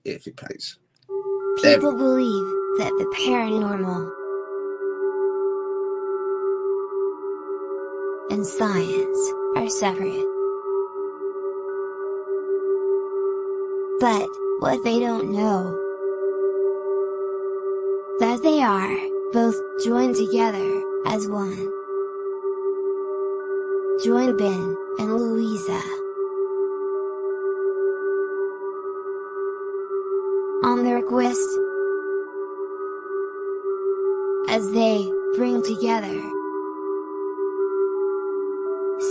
if it plays. People believe that the paranormal and science are separate. But what they don't know, that they are both joined together as one. Join Ben and Louisa on their quest as they bring together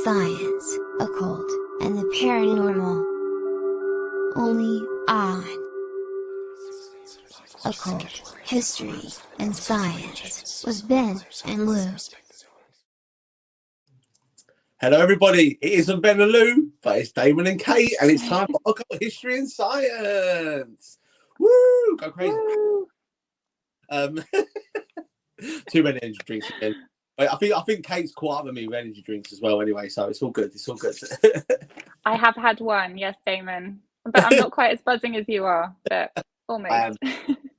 science, occult, and the paranormal, only on Occult, History, and Science with Ben and Lou. Hello everybody, it isn't Ben and Lou, but it's Damon and Kate, and it's time for Occult, History, and Science. Woo! Go crazy. Woo! Too many energy drinks again. I think Kate's caught up with me with energy drinks as well anyway, so it's all good. It's all good. I have had one, yes, Damon. But I'm not quite as buzzing as you are, but almost.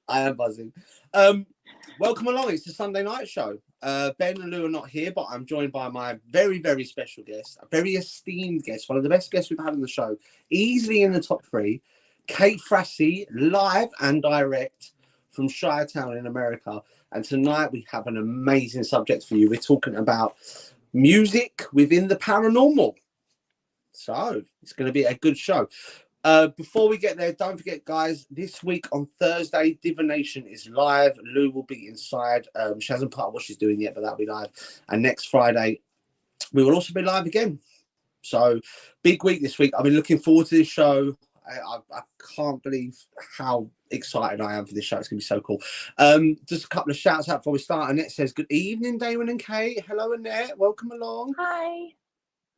I am buzzing. Welcome along. It's the Sunday night show. Ben and Lou are not here, but I'm joined by my very, very special guest, a very esteemed guest, one of the best guests we've had on the show, easily in the top 3, Kate Frassi, live and direct from Chi-Town in America. And tonight we have an amazing subject for you. We're talking about music within the paranormal. So it's going to be a good show. Before we get there, don't forget, guys, this week on Thursday, Divination is live. Lou will be inside. She hasn't put up what she's doing yet, but that'll be live. And next Friday, we will also be live again. So big week this week. I've been looking forward to this show. I can't believe how excited I am for this show. It's going to be so cool. Just a couple of shouts out before we start. Annette says, good evening, Damon and Kate. Hello, Annette. Welcome along. Hi.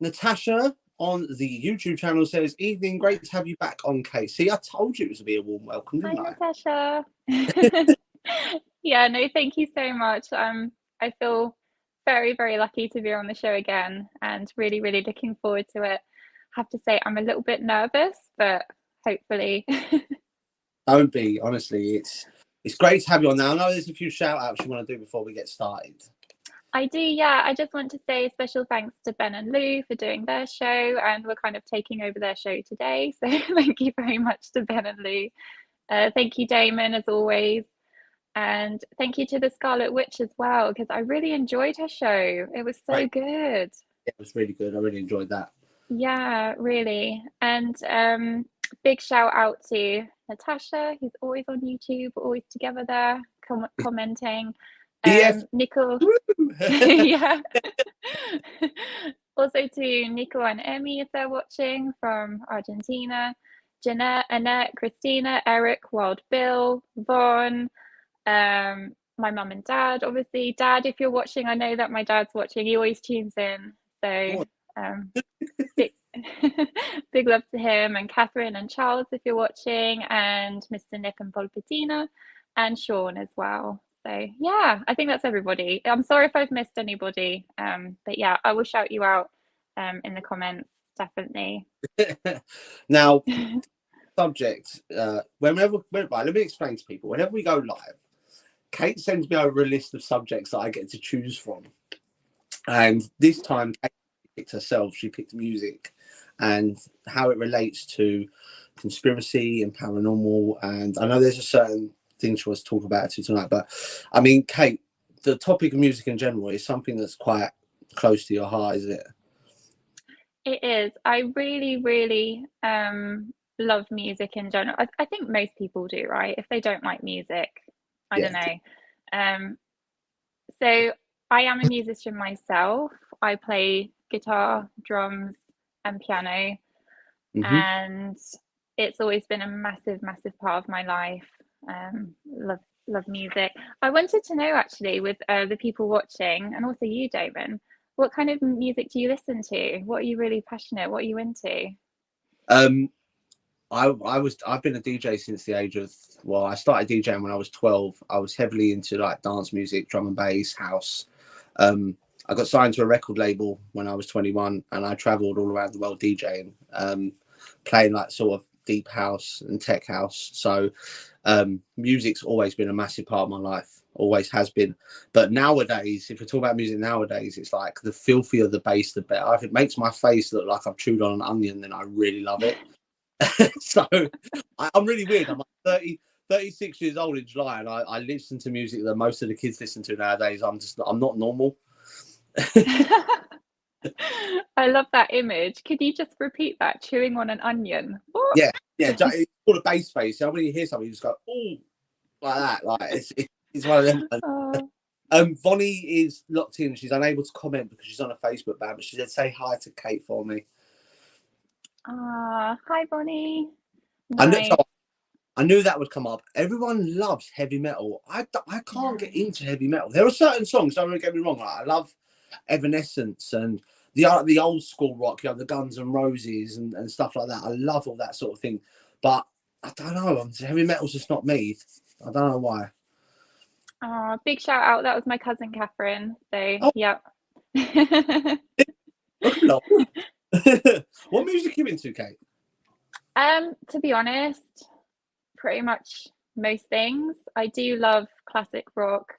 Natasha on the YouTube channel says, evening, great to have you back on, Kate. See, I told you it was to be a warm welcome, didn't I? Natasha. Yeah, no, thank you so much. I feel very, very lucky to be on the show again and really, really looking forward to it. I have to say I'm a little bit nervous, but hopefully. Don't be, honestly. It's great to have you on now. I know there's a few shout outs you want to do before we get started. I do, yeah. I just want to say special thanks to Ben and Lou for doing their show, and we're kind of taking over their show today. So thank you very much to Ben and Lou. Thank you, Damon, as always. And thank you to the Scarlet Witch as well, because I really enjoyed her show. It was so good. It was really good. I really enjoyed that. Yeah, really. And big shout out to Natasha, who's always on YouTube, always together there, commenting. Nico. Yeah. Also to Nico and Emmy, if they're watching, from Argentina. Jeanette, Annette, Christina, Eric, Wild Bill, Vaughn, my mum and dad, obviously. Dad, if you're watching, I know that my dad's watching. He always tunes in. So big love to him, and Catherine and Charles, if you're watching, and Mr. Nick and Paul Patina, and Sean as well. So yeah, I think that's everybody. I'm sorry if I've missed anybody, but yeah, I will shout you out in the comments, definitely. Now, subject, let me explain to people. Whenever we go live, Kate sends me over a list of subjects that I get to choose from. And this time, Kate picked herself. She picked music and how it relates to conspiracy and paranormal. And I know there's a certain thing she wants to talk about tonight, but I mean, Kate, the topic of music in general is something that's quite close to your heart, is it? It is. I really, really love music in general. I think most people do, right? If they don't like music, I don't know. So I am a musician myself. I play guitar, drums, and piano, and it's always been a massive, massive part of my life. Love music. I wanted to know, actually, with the people watching, and also you, Damon, what kind of music do you listen to? What are you really passionate? What are you into? I've been a DJ since the age of, well, I started DJing when I was 12. I was heavily into like dance music, drum and bass, house. I got signed to a record label when I was 21, and I traveled all around the world DJing, playing like sort of deep house and tech house. So music's always been a massive part of my life, always has been. But nowadays, if we talk about music nowadays, it's like the filthier the bass, the better. If it makes my face look like I've chewed on an onion, then I really love it. So I'm really weird. I'm like 36 years old in July, and I listen to music that most of the kids listen to nowadays. I'm not normal. I love that image. Could you just repeat that? Chewing on an onion. What? Yeah. It's called a bass face. So when you hear something, you just go, oh, like that. Like it's one of them. Oh. Vonnie is locked in. She's unable to comment because she's on a Facebook ban, but she said, say hi to Kate for me. Hi, Bonnie. Nice. Nice. I knew that would come up. Everyone loves heavy metal. I can't get into heavy metal. There are certain songs, don't get me wrong. Like, I love Evanescence and the old school rock, you know, the Guns N' Roses and stuff like that. I love all that sort of thing. But I don't know. Heavy metal's just not me. I don't know why. Big shout out. That was my cousin Catherine. So, yep. What music are you into, Kate? To be honest, pretty much most things. I do love classic rock.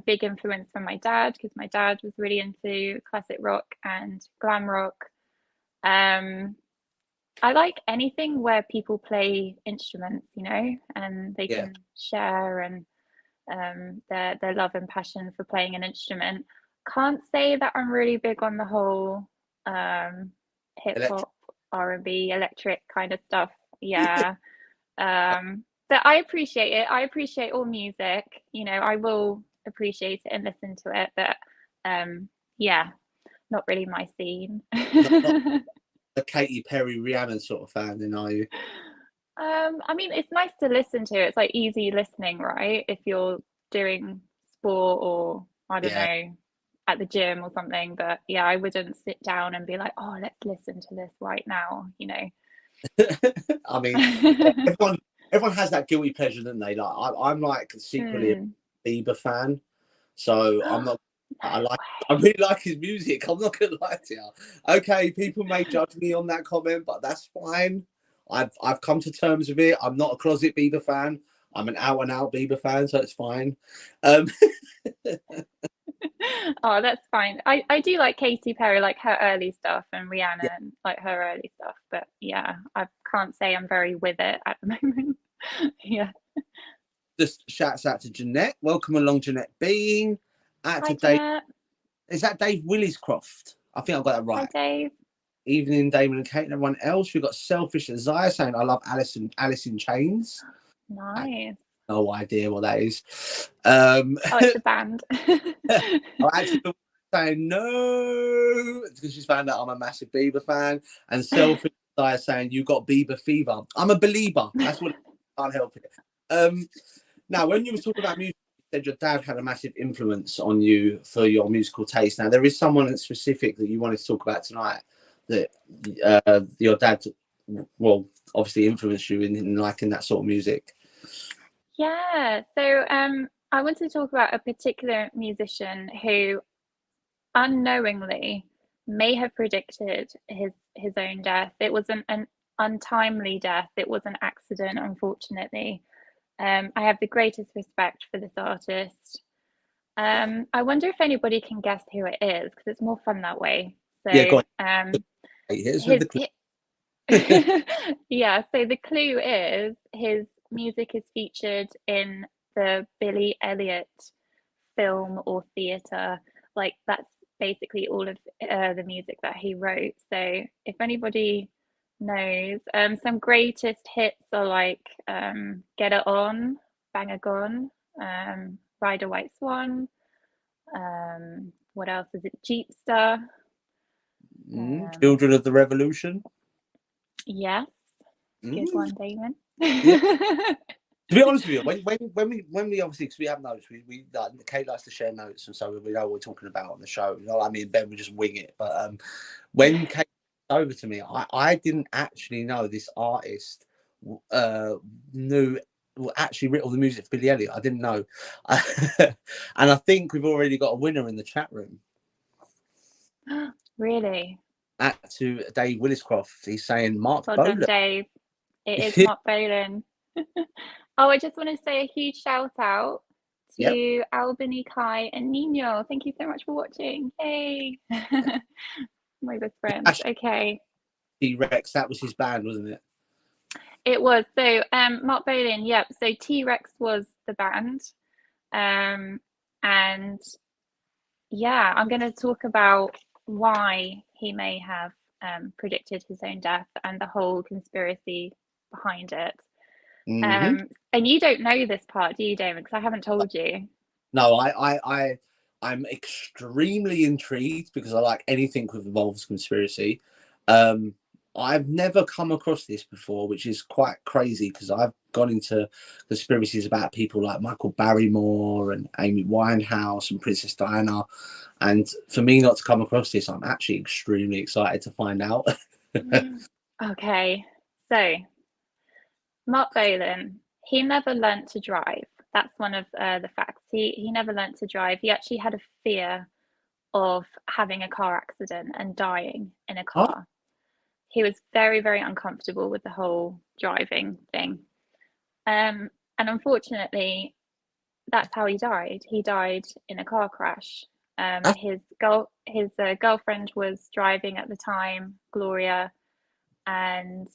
Big influence from my dad, because my dad was really into classic rock and glam rock. I like anything where people play instruments, you know, and they can share and their love and passion for playing an instrument. Can't say that I'm really big on the whole hip hop, R&B, electric kind of stuff. Yeah. But I appreciate it. I appreciate all music. You know, I will appreciate it and listen to it. But yeah, not really my scene. Not the Katy Perry, Rihanna sort of fan, then, are you? I mean, it's nice to listen to. It's like easy listening, right? If you're doing sport or I don't know, at the gym or something. But yeah, I wouldn't sit down and be like, oh, let's listen to this right now, you know. I mean, everyone has that guilty pleasure, don't they? Like I'm like secretly a Bieber fan, so I'm not. I really like his music. I'm not gonna lie to you. Okay, people may judge me on that comment, but that's fine. I've come to terms with it. I'm not a closet Bieber fan. I'm an out and out Bieber fan, so it's fine. Oh, that's fine. I do like Katy Perry, like her early stuff, and Rihanna, and like her early stuff. But yeah, I can't say I'm very with it at the moment. Yeah. Just shouts out to Jeanette. Welcome along, Jeanette Bean. Out to Dave. Jeanette. Is that Dave Williscroft? I think I've got that right. Hi, Dave. Evening, Damon and Kate and everyone else. We've got Selfish and Zaya saying, I love Alice in Chains. Nice. No idea what that is. It's a band. I actually saying no because she's found out I'm a massive Bieber fan. And Selfish and Zaya saying, you got Bieber fever. I'm a believer. That's what I can't help it. Now, when you were talking about music, you said your dad had a massive influence on you for your musical taste. Now, there is someone in specific that you wanted to talk about tonight that your dad, well, obviously influenced you in liking that sort of music. Yeah. So I want to talk about a particular musician who unknowingly may have predicted his own death. It was an untimely death. It was an accident, unfortunately. I have the greatest respect for this artist. I wonder if anybody can guess who it is, because it's more fun that way. So Go on. Here's with the clue. Yeah, so the clue is his music is featured in the Billy Elliot film or theatre. Like, that's basically all of the music that he wrote. So if anybody knows, some greatest hits are like Get It On, Bang a Gone, Ride a White Swan, what else is it, Jeepster, Children of the Revolution. Yes, good one, Damon. To be honest with you, when we obviously, because we have notes, we Kate likes to share notes, and so we know what we're talking about on the show. You know, I mean, Ben would just wing it. But when Kate over to me, I didn't actually know this artist knew actually wrote all the music for Billy Elliot. I didn't know, and I think we've already got a winner in the chat room. Really? To Dave Williscroft. He's saying Mark Well Bowler. done, Dave. It is Mark Bolan. Oh, I just want to say a huge shout out to Albany, Kai, and Nino. Thank you so much for watching. Hey, my best friends. Okay. T-Rex, that was his band, wasn't it? It was. So Mark Bolan, yep. So T-Rex was the band. And yeah, I'm going to talk about why he may have predicted his own death and the whole conspiracy behind it. And you don't know this part, do you, Damon? Because I haven't told you. No, I'm extremely intrigued because I like anything with involves conspiracy. I've never come across this before, which is quite crazy because I've gone into conspiracies about people like Michael Barrymore and Amy Winehouse and Princess Diana. And for me not to come across this, I'm actually extremely excited to find out. Okay, so Mark Bolan, he never learnt to drive. That's one of the facts. He never learnt to drive. He actually had a fear of having a car accident and dying in a car. Oh. He was very, very uncomfortable with the whole driving thing. And unfortunately, that's how he died. He died in a car crash. His girlfriend was driving at the time, Gloria, and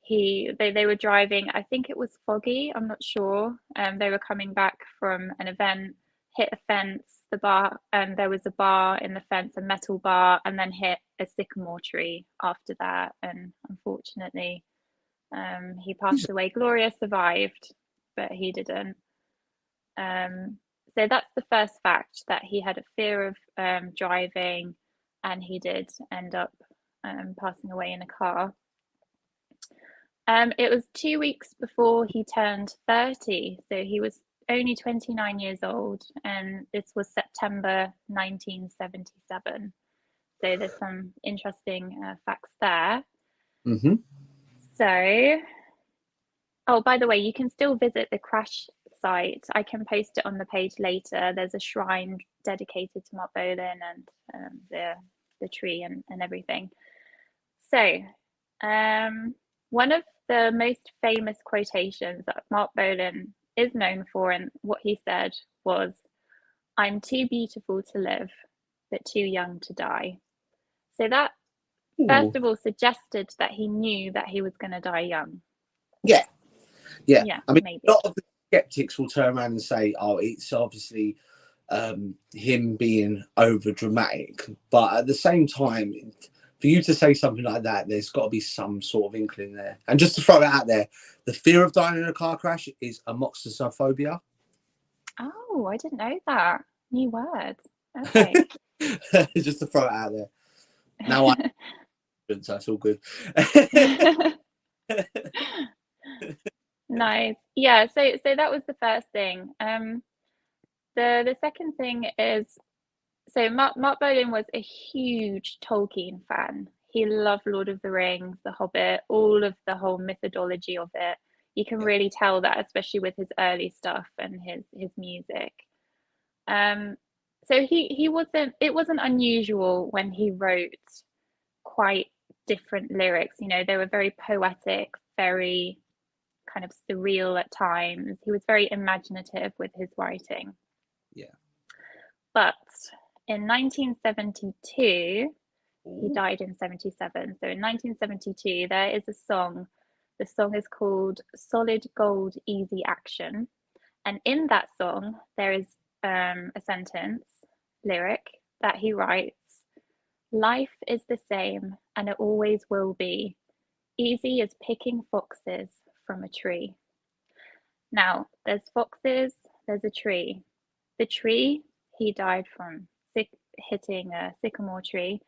they were driving. I think it was foggy. I'm not sure. They were coming back from an event, hit a fence, the bar, and there was a bar in the fence, a metal bar, and then hit a sycamore tree after that. And unfortunately, he passed away. Gloria survived, but he didn't. So that's the first fact, that he had a fear of driving, and he did end up passing away in a car. It was 2 weeks before he turned 30, so he was only 29 years old, and this was September 1977. So there's some interesting facts there. So, oh, by the way, you can still visit the crash site. I can post it on the page later. There's a shrine dedicated to Mark Bolan and the tree and everything. So, one of the most famous quotations that Mark Bolan is known for, and what he said was, "I'm too beautiful to live, but too young to die." So that, first of all, suggested that he knew that he was going to die young. Yeah. I mean, maybe. A lot of the skeptics will turn around and say, "Oh, it's obviously him being over dramatic," but at the same time, for you to say something like that, there's got to be some sort of inkling there. And just to throw it out there, the fear of dying in a car crash is amoxicillophobia. Oh, I didn't know that. New words. Okay. Just to throw it out there. Now so it's all good. Nice. Yeah, so that was the first thing. The second thing is, so Mark Bolan was a huge Tolkien fan. He loved Lord of the Rings, The Hobbit, all of the whole methodology of it. You can really tell that, especially with his early stuff and his music. So it wasn't unusual when he wrote quite different lyrics. You know, they were very poetic, very kind of surreal at times. He was very imaginative with his writing. Yeah. But in 1972, he died in 77. So in 1972, there is a song. The song is called Solid Gold Easy Action. And in that song, there is a lyric that he writes, "Life is the same and it always will be, easy as picking foxes from a tree." Now, there's foxes, there's a tree. The tree, he died from hitting a sycamore tree.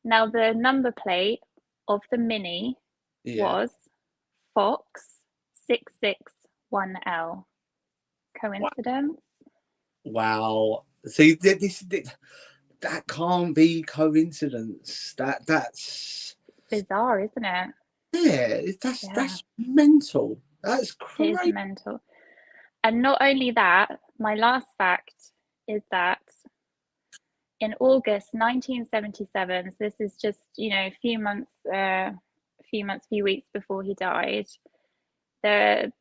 Now, the number plate of the Mini was Fox 661L. Coincidence? Wow. See, that can't be coincidence. That's bizarre, isn't it? Yeah, that's mental. That's crazy. It is mental. And not only that, my last fact is that in August 1977, so this is just, a few few weeks before he died. The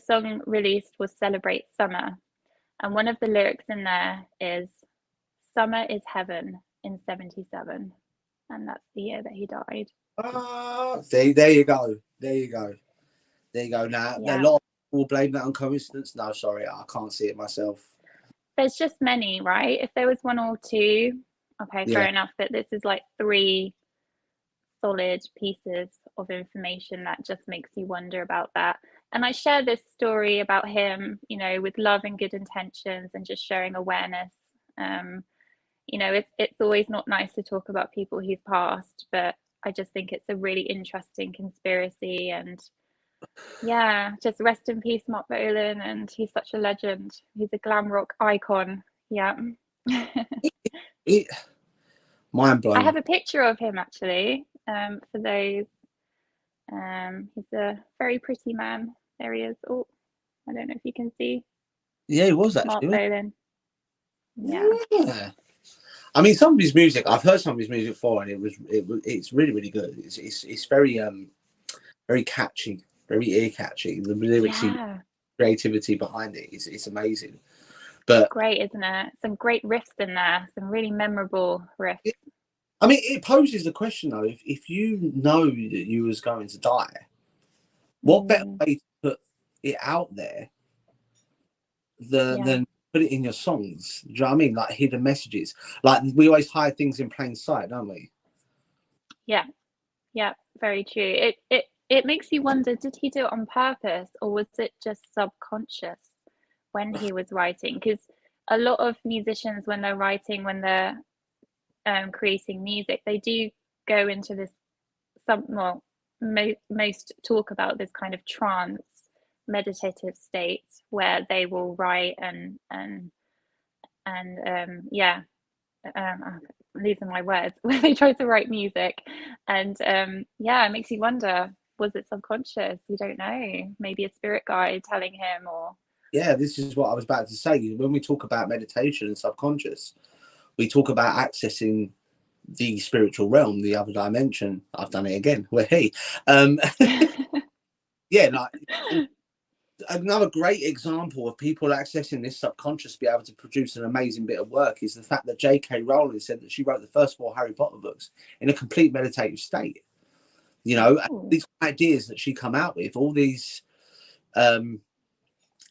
song released was Celebrate Summer, and one of the lyrics in there is "Summer is heaven" in '77, and that's the year that he died. There you go. Now, Yeah. a lot of people will blame that on coincidence. No, sorry, I can't see it myself. There's just many, right? If there was one or two, okay, fair enough. But this is like 3 solid pieces of information that just makes you wonder about that. And I share this story about him, you know, with love and good intentions and just showing awareness. You know, it's always not nice to talk about people who've passed, but I just think it's a really interesting conspiracy. And yeah, just rest in peace, Mark Bolan, and he's such a legend. He's a glam rock icon. Yeah. Mind blown. I have a picture of him actually, for those. He's a very pretty man. There he is. Oh, I don't know if you can see. Yeah, he was actually. Mark Bolan. Yeah. I mean, some of his music, I've heard some of his music before, and it's really, really good. It's very very catchy, very ear catchy. The lyrics, creativity behind it is amazing. But great, isn't it? Some great riffs in there, some really memorable riffs. I mean, it poses the question though: if you know that you was going to die, what better way to put it out there than put it in your songs? Do you know what I mean? Like hidden messages. Like we always hide things in plain sight, don't we? Yeah, very true. It makes you wonder: did he do it on purpose, or was it just subconscious when he was writing? Because a lot of musicians, when they're writing, when they're creating music, they do go into this most talk about this kind of trance meditative state where they will write and I'm losing my words, where they try to write music, and it makes you wonder, was it subconscious? You don't know, maybe a spirit guide telling him, or this is what I was about to say. When we talk about meditation and subconscious, we talk about accessing the spiritual realm, the other dimension. I've done it again. Well, hey, like another great example of people accessing this subconscious to be able to produce an amazing bit of work is the fact that J.K. Rowling said that she wrote the first 4 Harry Potter books in a complete meditative state. You know, these ideas that she come out with, all these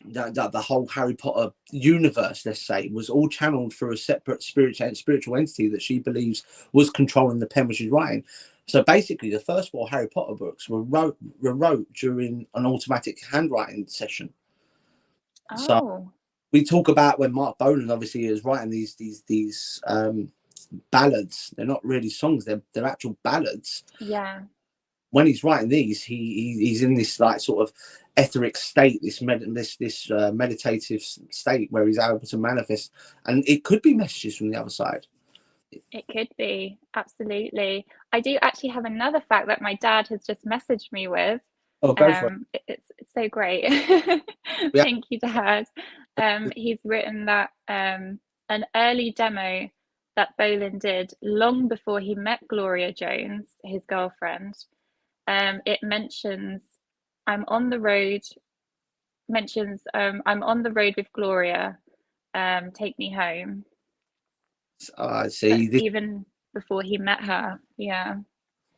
the whole Harry Potter universe, let's say, was all channeled through a separate spiritual entity that she believes was controlling the pen which she's writing. So basically, the first 4 Harry Potter books were wrote during an automatic handwriting session. So we talk about when Mark Bolan obviously is writing these ballads. They're not really songs; they're actual ballads. Yeah. When he's writing these, he's in this like sort of etheric state, this meditative state where he's able to manifest, and it could be messages from the other side. It could be, absolutely. I do actually have another fact that my dad has just messaged me with. Oh, go for it. It's so great. Thank you, Dad. He's written that an early demo that Bolan did long before he met Gloria Jones, his girlfriend, it mentions I'm on the road with Gloria, take me home. I see. Even before he met her. Yeah.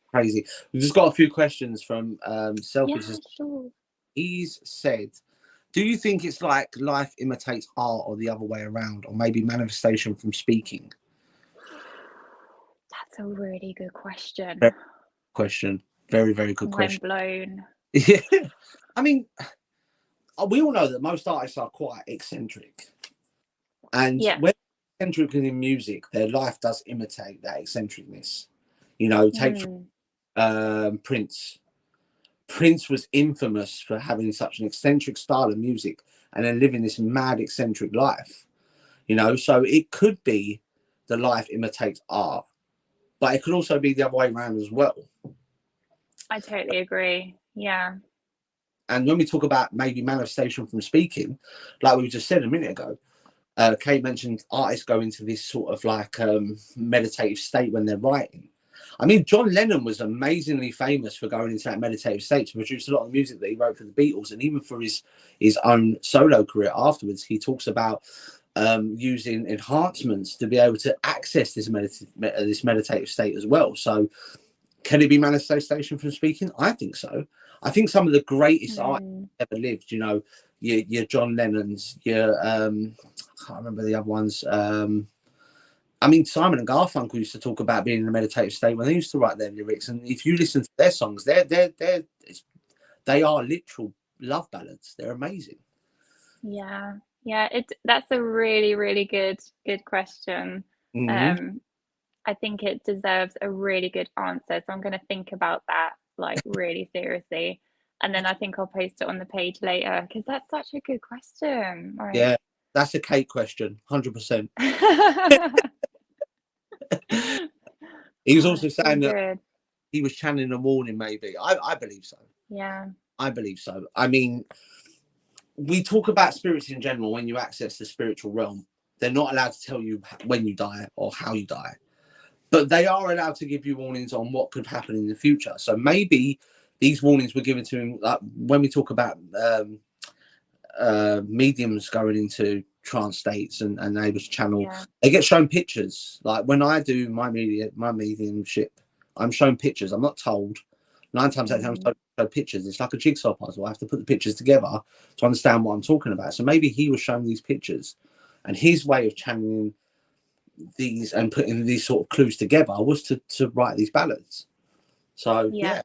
Crazy. We've just got a few questions from Selfish. Yeah, sure. He's said, do you think it's like life imitates art or the other way around, or maybe manifestation from speaking? That's a really good question. Very, very good question. Mind blown. Yeah. I mean, we all know that most artists are quite eccentric. And when eccentric in music, their life does imitate that eccentricness. You know, take Prince. Prince was infamous for having such an eccentric style of music and then living this mad eccentric life. You know, so it could be the life imitates art, but it could also be the other way around as well. I totally agree. Yeah. And when we talk about maybe manifestation from speaking, like we just said a minute ago, Kate mentioned artists go into this sort of like meditative state when they're writing. I mean, John Lennon was amazingly famous for going into that meditative state to produce a lot of the music that he wrote for the Beatles, and even for his own solo career afterwards. He talks about using enhancements to be able to access this meditative state as well. So, can it be manifestation from speaking? I think so. I think some of the greatest artists ever lived, you know, your John Lennon's, your I can't remember the other ones. I mean, Simon and Garfunkel used to talk about being in a meditative state when they used to write their lyrics, and if you listen to their songs, they are literal love ballads. They're amazing. Yeah, that's a really, really good question. I think it deserves a really good answer, so I'm going to think about that like really seriously, and then I think I'll post it on the page later because that's such a good question. Right? Yeah, that's a Kate question, 100%. He was also saying that he was channeling a warning, maybe. I believe so. Yeah. I believe so. I mean, we talk about spirits in general. When you access the spiritual realm, they're not allowed to tell you when you die or how you die, but they are allowed to give you warnings on what could happen in the future. So maybe these warnings were given to him, like when we talk about mediums going into trance states and able to channel. They get shown pictures. Like when I do my mediumship, I'm shown pictures. I'm not told. 9 times out of 10 I'm shown pictures. It's like a jigsaw puzzle. I have to put the pictures together to understand what I'm talking about. So maybe he was showing these pictures, and his way of channeling these and putting these sort of clues together was to write these ballads. So yeah.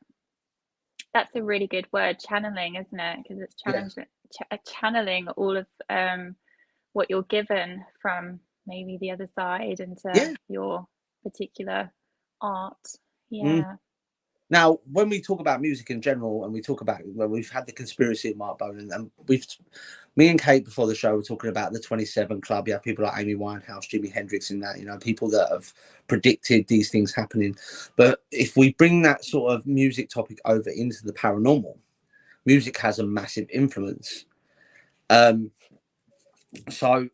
That's a really good word, channeling, isn't it? Because it's channeling all of what you're given from maybe the other side into your particular art. Now, when we talk about music in general, and we talk about, well, we've had the conspiracy of Mark Bolan, and me and Kate before the show were talking about the 27 Club. You have people like Amy Winehouse, Jimi Hendrix in that, you know, people that have predicted these things happening. But if we bring that sort of music topic over into the paranormal, music has a massive influence. So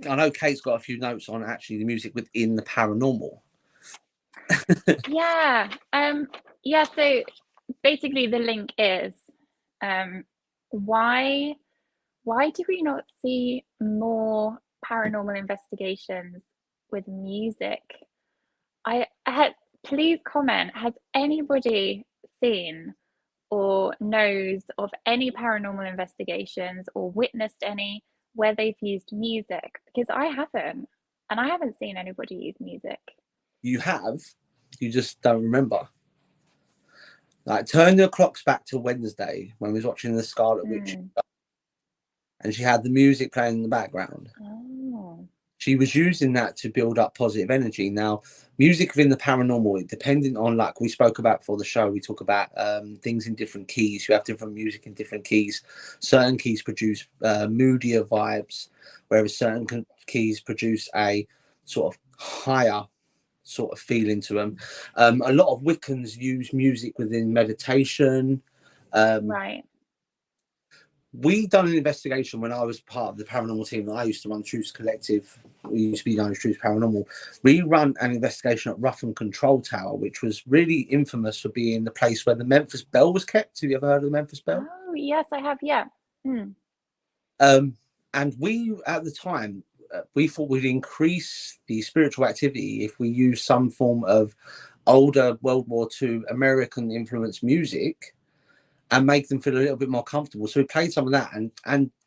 I know Kate's got a few notes on actually the music within the paranormal. So basically the link is why do we not see more paranormal investigations with music? Please comment, has anybody seen or knows of any paranormal investigations or witnessed any where they've used music? Because I haven't, and I haven't seen anybody use music. You have, you just don't remember. Like, turn your clocks back to Wednesday when we was watching the Scarlet Witch, and she had the music playing in the background. She was using that to build up positive energy. Now, music within the paranormal, depending on, like we spoke about before the show, we talk about things in different keys. You have different music in different keys. Certain keys produce moodier vibes, whereas certain keys produce a sort of higher sort of feeling to them. A lot of Wiccans use music within meditation. Right. We done an investigation when I was part of the paranormal team that I used to run, Truths Collective. We used to be known as Truths Paranormal. We run an investigation at Ruffin Control Tower, which was really infamous for being the place where the Memphis Belle was kept. Have you ever heard of the Memphis Belle? Oh, yes, I have, yeah. And we, at the time, we thought we'd increase the spiritual activity if we use some form of older World War II American influenced music and make them feel a little bit more comfortable. So we played some of that, and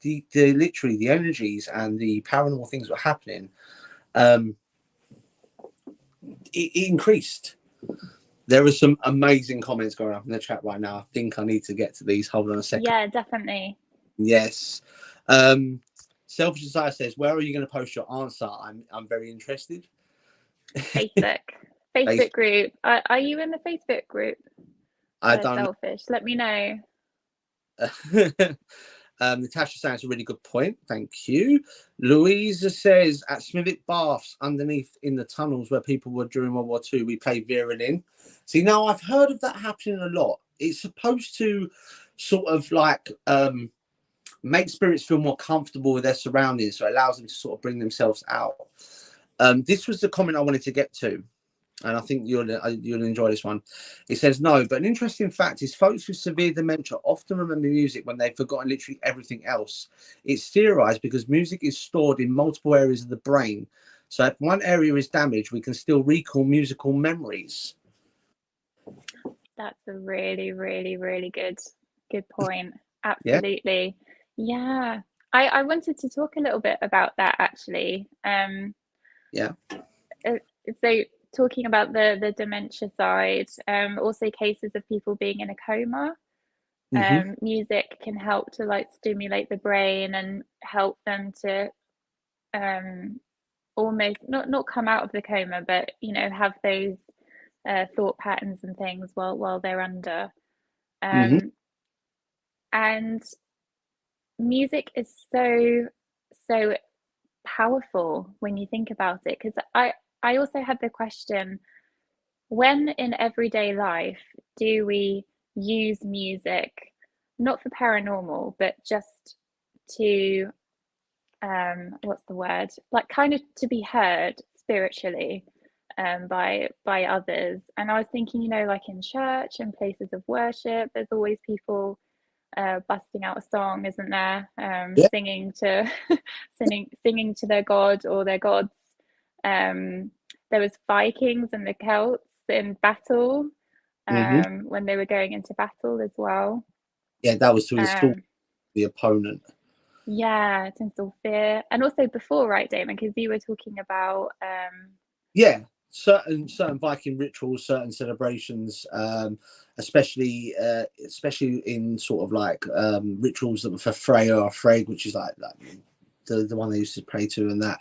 the literally the energies and the paranormal things that were happening, it increased. There are some amazing comments going up in the chat right now. I think I need to get to these. Hold on a second. Yeah, definitely. Yes. Selfish Desire says, where are you going to post your answer? I'm very interested. Facebook group. Are you in the Facebook group? I don't. Selfish. Let me know. Natasha saying it's a really good point. Thank you. Louisa says at Smithwick Baths, underneath in the tunnels where people were during World War II, we played violin. See, now I've heard of that happening a lot. It's supposed to sort of like make spirits feel more comfortable with their surroundings, so it allows them to sort of bring themselves out. This was the comment I wanted to get to. and I think you'll enjoy this one. It says no, but an interesting fact is folks with severe dementia often remember music when they've forgotten literally everything else. It's theorized because music is stored in multiple areas of the brain. So if one area is damaged, we can still recall musical memories. That's a really, really, really good point. Yeah. Absolutely. Yeah. I wanted to talk a little bit about that actually. Yeah. So talking about the dementia side, also cases of people being in a coma. Music can help to like stimulate the brain and help them to almost not come out of the coma, but you know, have those thought patterns and things while they're under. And music is so powerful when you think about it, because I also had the question, when in everyday life do we use music not for paranormal but just to what's the word, like kind of to be heard spiritually by others? And I was thinking, you know, like in church and places of worship, there's always people busting out a song, isn't there? Yeah. Singing to singing to their god or their gods. There was Vikings and the Celts in battle, when they were going into battle as well. Yeah, that was to install Um, the opponent. yeah, to instill fear, and also before, right, Damon? Because you were talking about Yeah, certain Viking rituals, certain celebrations, especially in sort of like rituals that were for Freya or Freg, which is like the one they used to pray to, and that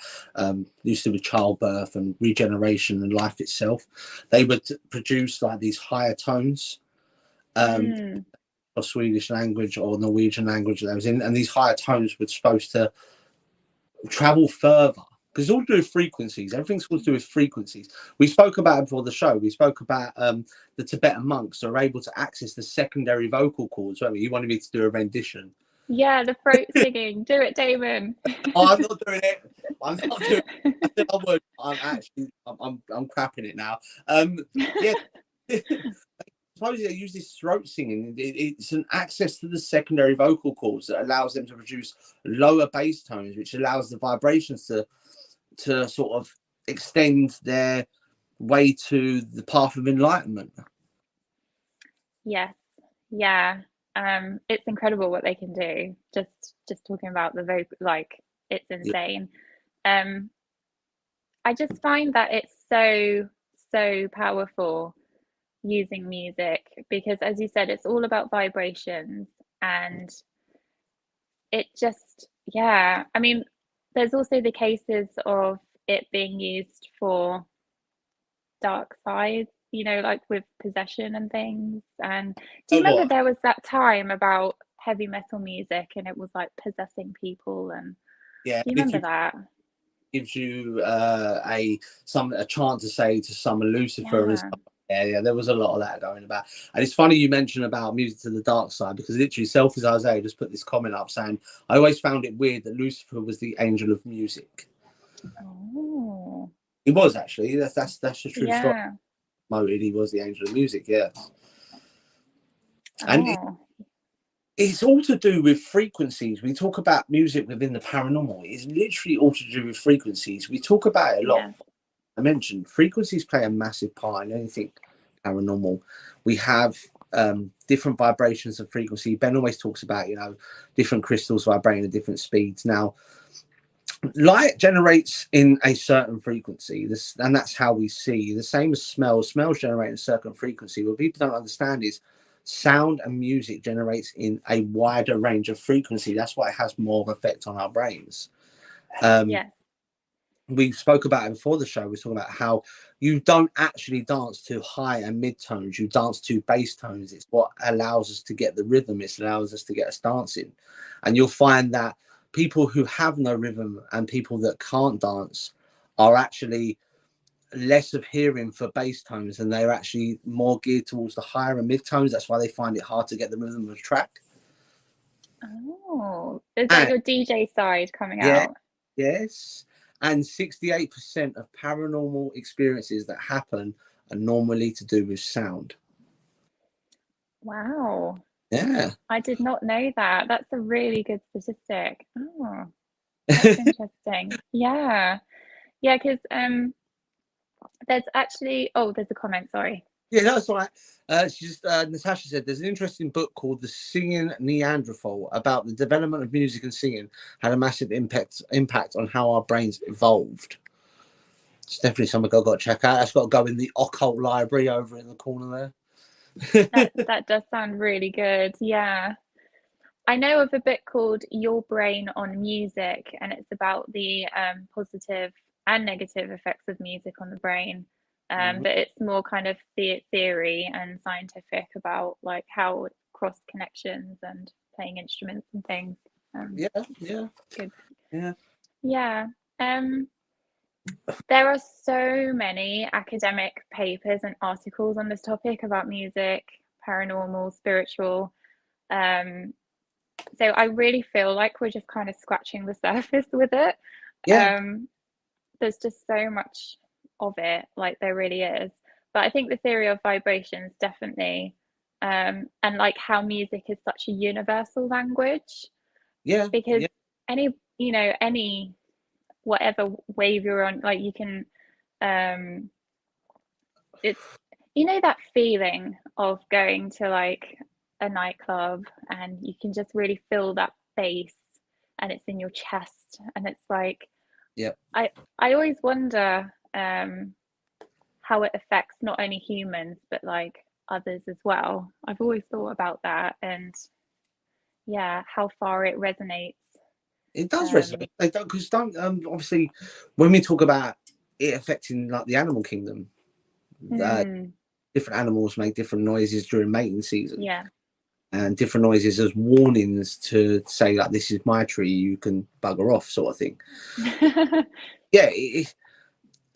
used to be childbirth and regeneration and life itself. They would produce like these higher tones. Or Swedish language or Norwegian language that I was in, and these higher tones were supposed to travel further because it's all to do with frequencies. Everything's all to do with frequencies. We spoke about it before the show. We spoke about the Tibetan monks are able to access the secondary vocal cords. Weren't we? You wanted me to do a rendition. yeah, the throat singing. Do it, Damon. Oh, I'm not doing it. I'm not doing it. I said I would. I'm crapping it now. Yeah. Suppose they use this throat singing. It's an access to the secondary vocal cords that allows them to produce lower bass tones, which allows the vibrations to sort of extend their way to the path of enlightenment. Yes, yeah. It's incredible what they can do. Just talking about the vocal, like it's insane. I just find that it's so powerful using music because, as you said, it's all about vibrations, and it just, yeah. I mean, there's also the cases of it being used for dark sides, you know, like with possession and things. And do you remember there was that time about heavy metal music and it was like possessing people? And yeah, do you remember that? Gives you a chance to say to summon Lucifer and stuff. Yeah, there was a lot of that going about. And it's funny you mentioned about music to the dark side, because literally Selfies Isaiah just put this comment up saying, I always found it weird that Lucifer was the angel of music. Oh, he was actually. That's a true story. yeah. Moted, he was the angel of music, yeah. And it's all to do with frequencies. We talk about music within the paranormal. It's literally all to do with frequencies. We talk about it a lot. Yeah. I mentioned frequencies play a massive part in anything paranormal. We have different vibrations of frequency. Ben always talks about, you know, different crystals vibrating at different speeds. Now, light generates in a certain frequency, and that's how we see. The same as smells. Smells generate a certain frequency. What people don't understand is sound and music generates in a wider range of frequency. That's why it has more of effect on our brains. We spoke about it before the show. We talking about how you don't actually dance to high and mid tones. You dance to bass tones. It's what allows us to get the rhythm. It allows us to get us dancing. And you'll find that people who have no rhythm and people that can't dance are actually less of hearing for bass tones, and they're actually more geared towards the higher and mid tones. That's why they find it hard to get the rhythm of the track. Oh, is that your DJ side coming out? Yes. And 68% of paranormal experiences that happen and normally to do with sound. Wow. Yeah. I did not know that. That's a really good statistic. Oh, that's interesting. Yeah. Yeah, because there's actually, oh, there's a comment, sorry. Yeah, that's all right. She just Natasha said there's an interesting book called The Singing Neanderthal about the development of music and singing had a massive impact on how our brains evolved. It's definitely something I've got to check out. That's got to go in the Occult library over in the corner there. That does sound really good. Yeah. I know of a book called Your Brain on Music, and it's about the positive and negative effects of music on the brain. But it's more kind of theory and scientific about like how cross connections and playing instruments and things. Yeah. Good. Yeah. There are so many academic papers and articles on this topic about music, paranormal, spiritual. So I really feel like we're just kind of scratching the surface with it. Yeah. There's just so much of it, like there really is. But I think the theory of vibrations definitely, and like how music is such a universal language. Yeah. Because any whatever wave you're on, like you can, it's that feeling of going to like a nightclub and you can just really feel that bass and it's in your chest and it's like, yeah. I always wonder how it affects not only humans but like others as well. I've always thought about that, and yeah, how far it resonates. It does resonate. Because obviously when we talk about it affecting like the animal kingdom, different animals make different noises during mating season. Yeah. And different noises as warnings to say like, this is my tree, you can bugger off, sort of thing. Yeah,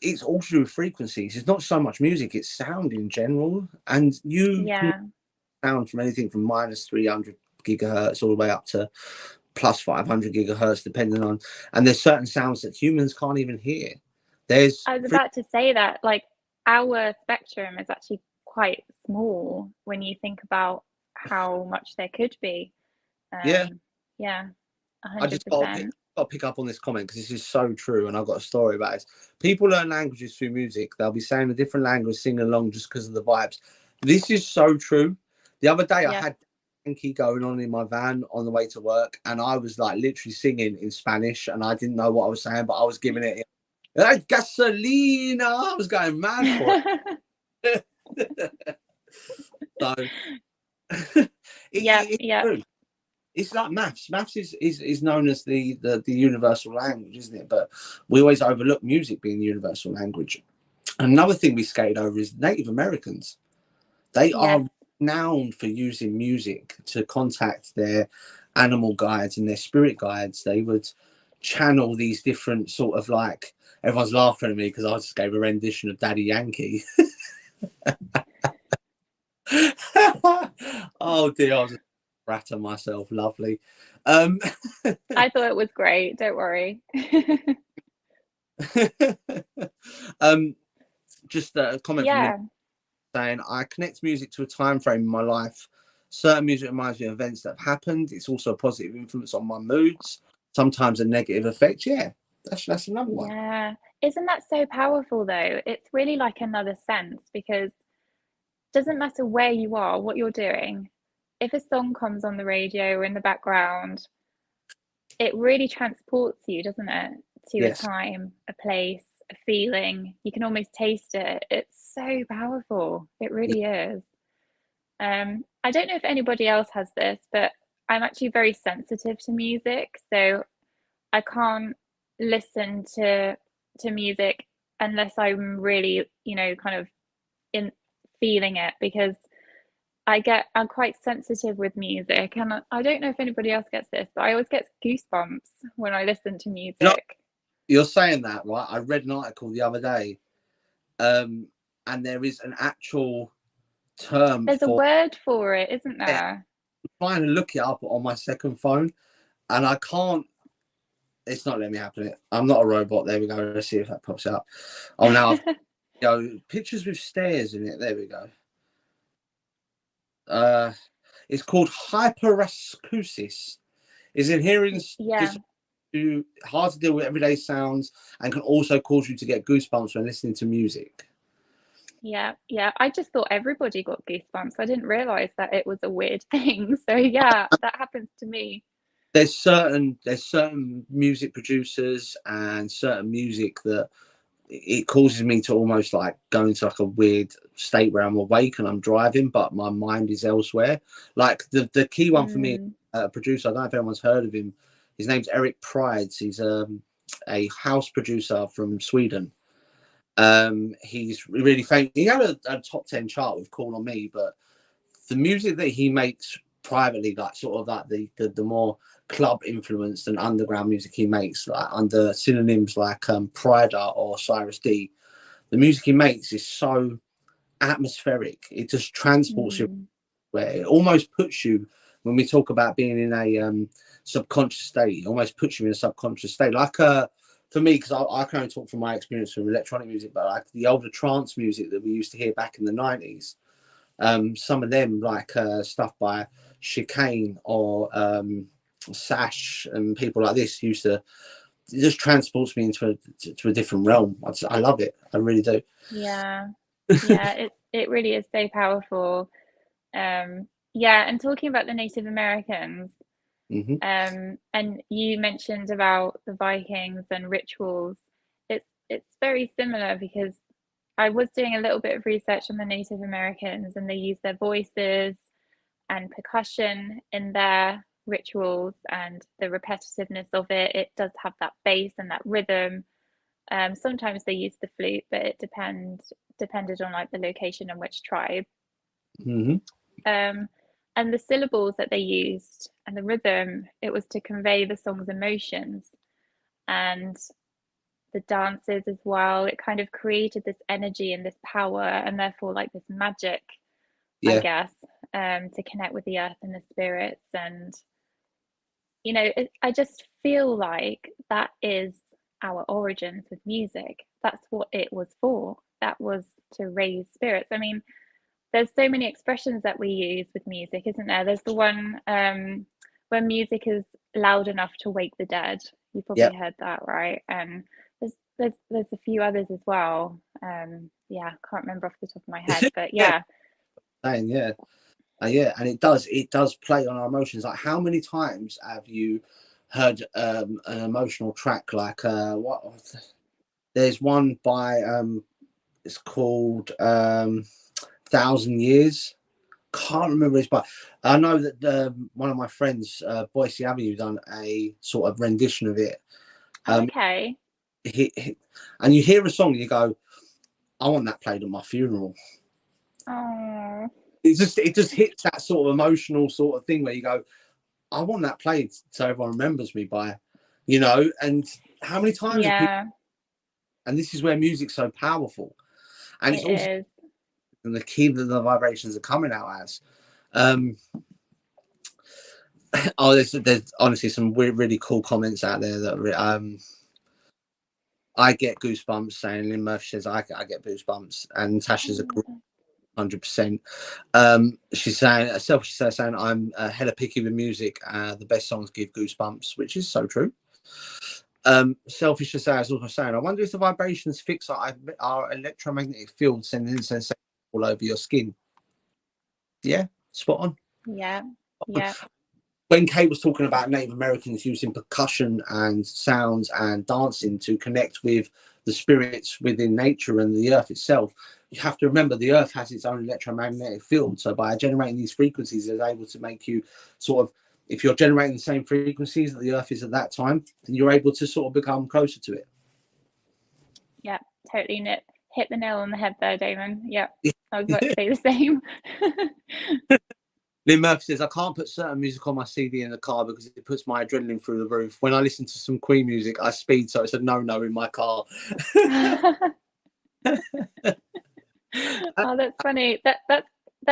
it's all to do with frequencies. It's not so much music, it's sound in general. And you can sound from anything from minus 300 gigahertz all the way up to plus 500 gigahertz, depending on, and there's certain sounds that humans can't even hear. I was about to say that, like, our spectrum is actually quite small when you think about how much there could be. Yeah, 100%. I just got to pick up on this comment because this is so true, and I've got a story about it. People learn languages through music. They'll be saying a different language, singing along just because of the vibes. This is so true. The other day I had Yankee going on in my van on the way to work, and I was like literally singing in Spanish, and I didn't know what I was saying, but I was giving it gasolina. I was going mad for it. So it's like maths. Maths is known as the universal language, isn't it? But we always overlook music being the universal language. Another thing we skated over is Native Americans. They are renowned for using music to contact their animal guides and their spirit guides. They would channel these different sort of like, everyone's laughing at me because I just gave a rendition of Daddy Yankee. Oh dear, I was just ratting myself. Lovely. I thought it was great, don't worry. Just a comment from me saying, I connect music to a time frame in my life. Certain music reminds me of events that have happened. It's also a positive influence on my moods, sometimes a negative effect. Yeah, that's another one. Yeah, isn't that so powerful though? It's really like another sense, because it doesn't matter where you are, what you're doing, if a song comes on the radio or in the background, it really transports you, doesn't it, to a time, a place, a feeling. You can almost taste it. It's so powerful. It really is. I don't know if anybody else has this, but I'm actually very sensitive to music, so I can't listen to music unless I'm really, kind of in feeling it, because I'm quite sensitive with music, and I don't know if anybody else gets this, but I always get goosebumps when I listen to music. You're saying that, right? I read an article the other day, and there is an actual term. There's a word for it, isn't there? I'm trying to look it up on my second phone, and I can't. It's not letting me happen it. I'm not a robot. There we go. Let's see if that pops up. Oh, now Pictures with stairs in it. There we go. It's called hyperacusis. Is inherent to hard to deal with everyday sounds and can also cause you to get goosebumps when listening to music. Yeah. I just thought everybody got goosebumps. I didn't realize that it was a weird thing. So yeah, that happens to me. There's certain music producers and certain music that it causes me to almost like go into like a weird state where I'm awake and I'm driving, but my mind is elsewhere. Like the key one for me, a producer, I don't know if anyone's heard of him. His name's Eric Prides. He's a house producer from Sweden. He's really famous. He had a top 10 chart with Call on Me, but the music that he makes privately, like sort of like the more club influenced and underground music he makes, like under synonyms like Prida or Cyrus D, the music he makes is so atmospheric. It just transports you where it almost puts you, when we talk about being in a subconscious state, it almost puts you in a subconscious state. Like for me, because I can only talk from my experience from electronic music, but like the older trance music that we used to hear back in the 90s, some of them like stuff by Chicane or Sash and people like this used to, it just transports me into a different realm. I love it. I really do. Yeah, it really is so powerful. And talking about the Native Americans, and you mentioned about the Vikings and rituals. It's very similar because I was doing a little bit of research on the Native Americans, and they use their voices and percussion in their rituals, and the repetitiveness of it. It does have that bass and that rhythm. Sometimes they use the flute, but it depended on like the location and which tribe. And the syllables that they used and the rhythm, it was to convey the song's emotions, and the dances as well. It kind of created this energy and this power, and therefore like this magic, I guess, to connect with the earth and the spirits. And I just feel like that is our origins with music. That's what it was for. That was to raise spirits. I mean, there's so many expressions that we use with music, isn't there? There's the one when music is loud enough to wake the dead. You probably heard that, right? And there's a few others as well. Can't remember off the top of my head, but yeah, and it does play on our emotions. Like, how many times have you heard an emotional track like there's one by it's called 1,000 Years. Can't remember his, but I know that one of my friends, Boise Avenue, done a sort of rendition of it. Okay. And you hear a song and you go, I want that played at my funeral. Oh. It just hits that sort of emotional sort of thing where you go, I want that played so everyone remembers me by, and how many times people, and this is where music's so powerful. And it's also and the key that the vibrations are coming out as. There's honestly some really cool comments out there that I get goosebumps saying. Lynn Murphy says I get goosebumps, and Tasha's a 100%. She's saying selfishly saying I'm hella picky with music. The best songs give goosebumps, which is so true. Selfish to say is also saying, I wonder if the vibrations fix our electromagnetic field, sending sensation all over your skin. Yeah, spot on. Yeah. When Kate was talking about Native Americans using percussion and sounds and dancing to connect with the spirits within nature and the earth itself, you have to remember the earth has its own electromagnetic field. So by generating these frequencies, it's able to make you sort of, if you're generating the same frequencies that the earth is at that time, then you're able to sort of become closer to it. Yeah, totally hit the nail on the head there, Damon. Yeah, I was about to say the same. Lynn Murphy says, I can't put certain music on my CD in the car because it puts my adrenaline through the roof. When I listen to some Queen music, I speed, so it's a no-no in my car. Oh, that's funny. That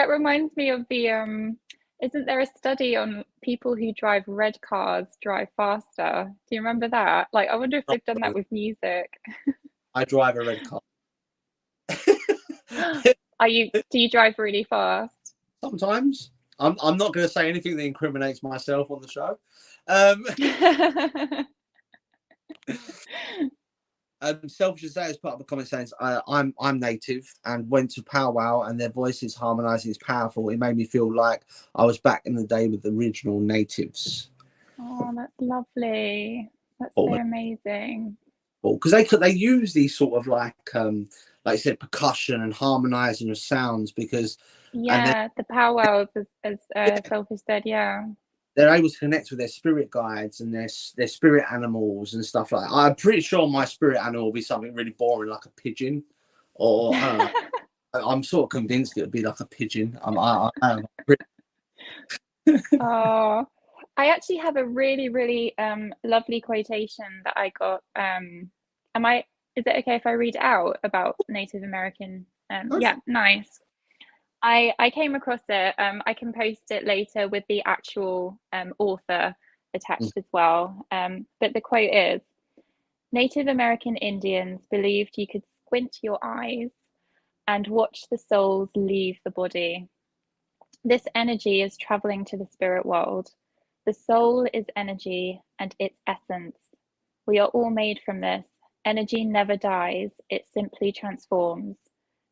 reminds me of the isn't there a study on people who drive red cars drive faster? Do you remember that? Like, I wonder if they've done that with music. I drive a red car. Do you drive really fast? Sometimes. I'm not going to say anything that incriminates myself on the show. Selfish as that is part of the comment saying I'm native and went to powwow and their voices harmonizing is powerful. It made me feel like I was back in the day with the original natives. Oh, that's lovely. That's so amazing. Because they use these sort of like I said, percussion and harmonizing of sounds because the powwows as Selfish said, yeah. They're able to connect with their spirit guides and their spirit animals and stuff like that. I'm pretty sure my spirit animal will be something really boring like a pigeon, or I don't know. I'm sort of convinced it would be like a pigeon. I am. Oh, I actually have a really, really lovely quotation that I got. Is it okay if I read it out about Native American? Yeah, nice. I came across it. I can post it later with the actual author attached as well. But the quote is, Native American Indians believed you could squint your eyes and watch the souls leave the body. This energy is traveling to the spirit world. The soul is energy and its essence. We are all made from this. Energy never dies, it simply transforms.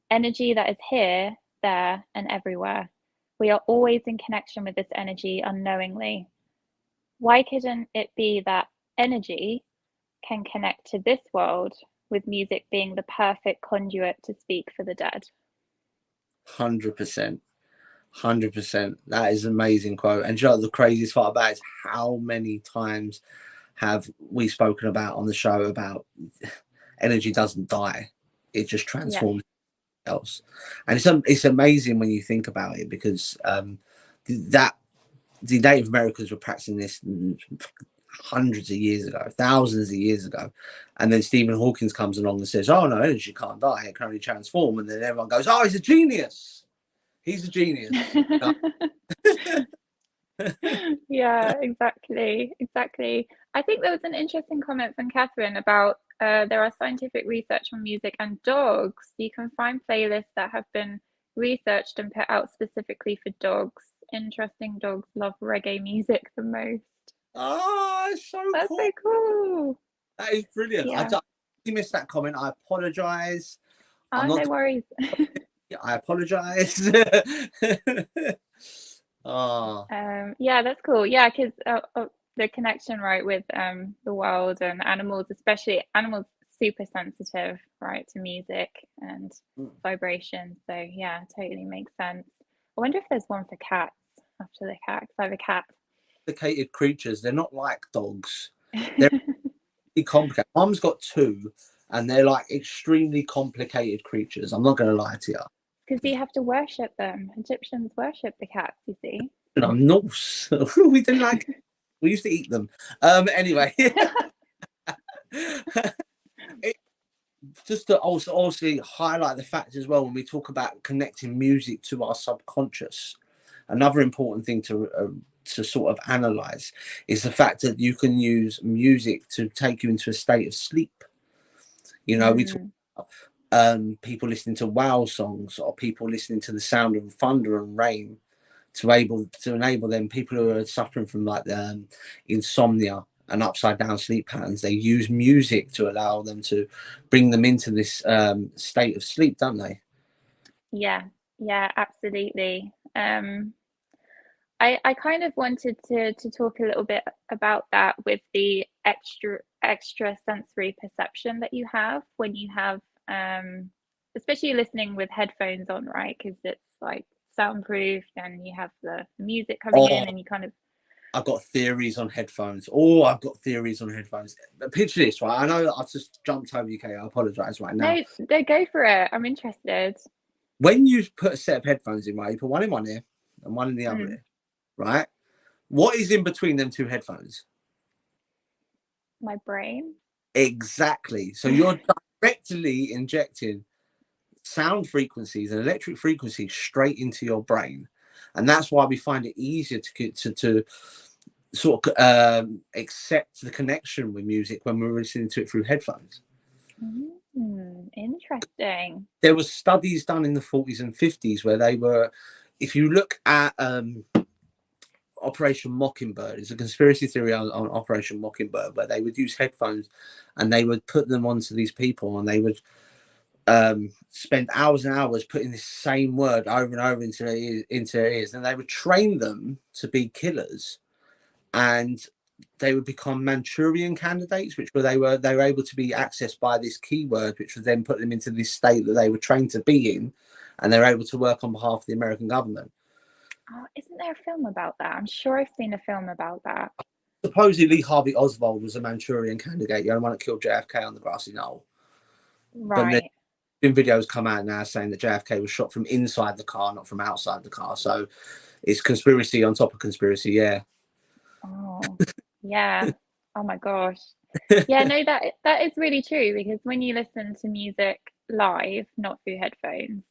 Energy that is here, there, and everywhere. We are always in connection with this energy unknowingly. Why couldn't it be that energy can connect to this world, with music being the perfect conduit to speak for the dead? 100%. 100%. That is an amazing quote. And you know, the craziest part about it is how many times have we spoken about on the show about energy doesn't die, it just transforms else. And it's amazing when you think about it because that the Native Americans were practicing this hundreds of years ago, thousands of years ago, and then Stephen Hawking comes along and says, oh no, energy can't die, it can only transform, and then everyone goes, oh, he's a genius, he's a genius. Yeah, exactly. I think there was an interesting comment from Catherine about there are scientific research on music and dogs. You can find playlists that have been researched and put out specifically for dogs. Interesting, dogs love reggae music the most. Oh, it's so That's cool. so cool. That is brilliant. Yeah. I missed that comment. I apologize. Oh, no worries. I apologize. Oh. Yeah, that's cool. Yeah, because the connection, right, with the world and animals, especially animals, super sensitive, right, to music and vibration. So yeah, totally makes sense. I wonder if there's one for cats after the cat, because I have a cat. Complicated creatures. They're not like dogs. They're really complicated. Mum's got two, and they're like extremely complicated creatures. I'm not going to lie to you. Because you have to worship them. Egyptians worship the cats, you see. And I'm Norse. We didn't like. We used to eat them. Anyway. Just to also highlight the fact as well, when we talk about connecting music to our subconscious, another important thing to sort of analyze is the fact that you can use music to take you into a state of sleep. You know, we talk about people listening to wow songs or people listening to the sound of thunder and rain to enable them, people who are suffering from like insomnia and upside down sleep patterns, they use music to allow them to bring them into this state of sleep, don't they? Yeah, absolutely. I kind of wanted to talk a little bit about that with the extra sensory perception that you have when you have especially listening with headphones on, right? Because it's like soundproof and you have the music coming in and you kind of... I've got theories on headphones. But picture this, right? I know I've just jumped over UK. I apologise right now. No, go for it. I'm interested. When you put a set of headphones in, right, you put one in one ear and one in the other ear, right? What is in between them two headphones? My brain. Exactly. So you're directly injecting sound frequencies and electric frequencies straight into your brain. And that's why we find it easier to sort of accept the connection with music when we're listening to it through headphones. Interesting. There were studies done in the 40s and 50s where they were, if you look at Operation Mockingbird, it's a conspiracy theory on Operation Mockingbird, where they would use headphones and they would put them onto these people, and they would spend hours and hours putting this same word over and over into their ears, and they would train them to be killers, and they would become Manchurian candidates, which were they were able to be accessed by this keyword, which would then put them into this state that they were trained to be in, and they're able to work on behalf of the American government. Oh, isn't there a film about that? I'm sure I've seen a film about that. Supposedly Harvey Oswald was a Manchurian candidate, the only one that killed JFK on the grassy knoll. Right. But then videos come out now saying that JFK was shot from inside the car, not from outside the car. So it's conspiracy on top of conspiracy. Yeah. Oh, yeah. Oh my gosh. Yeah, no, that is really true, because when you listen to music live, not through headphones,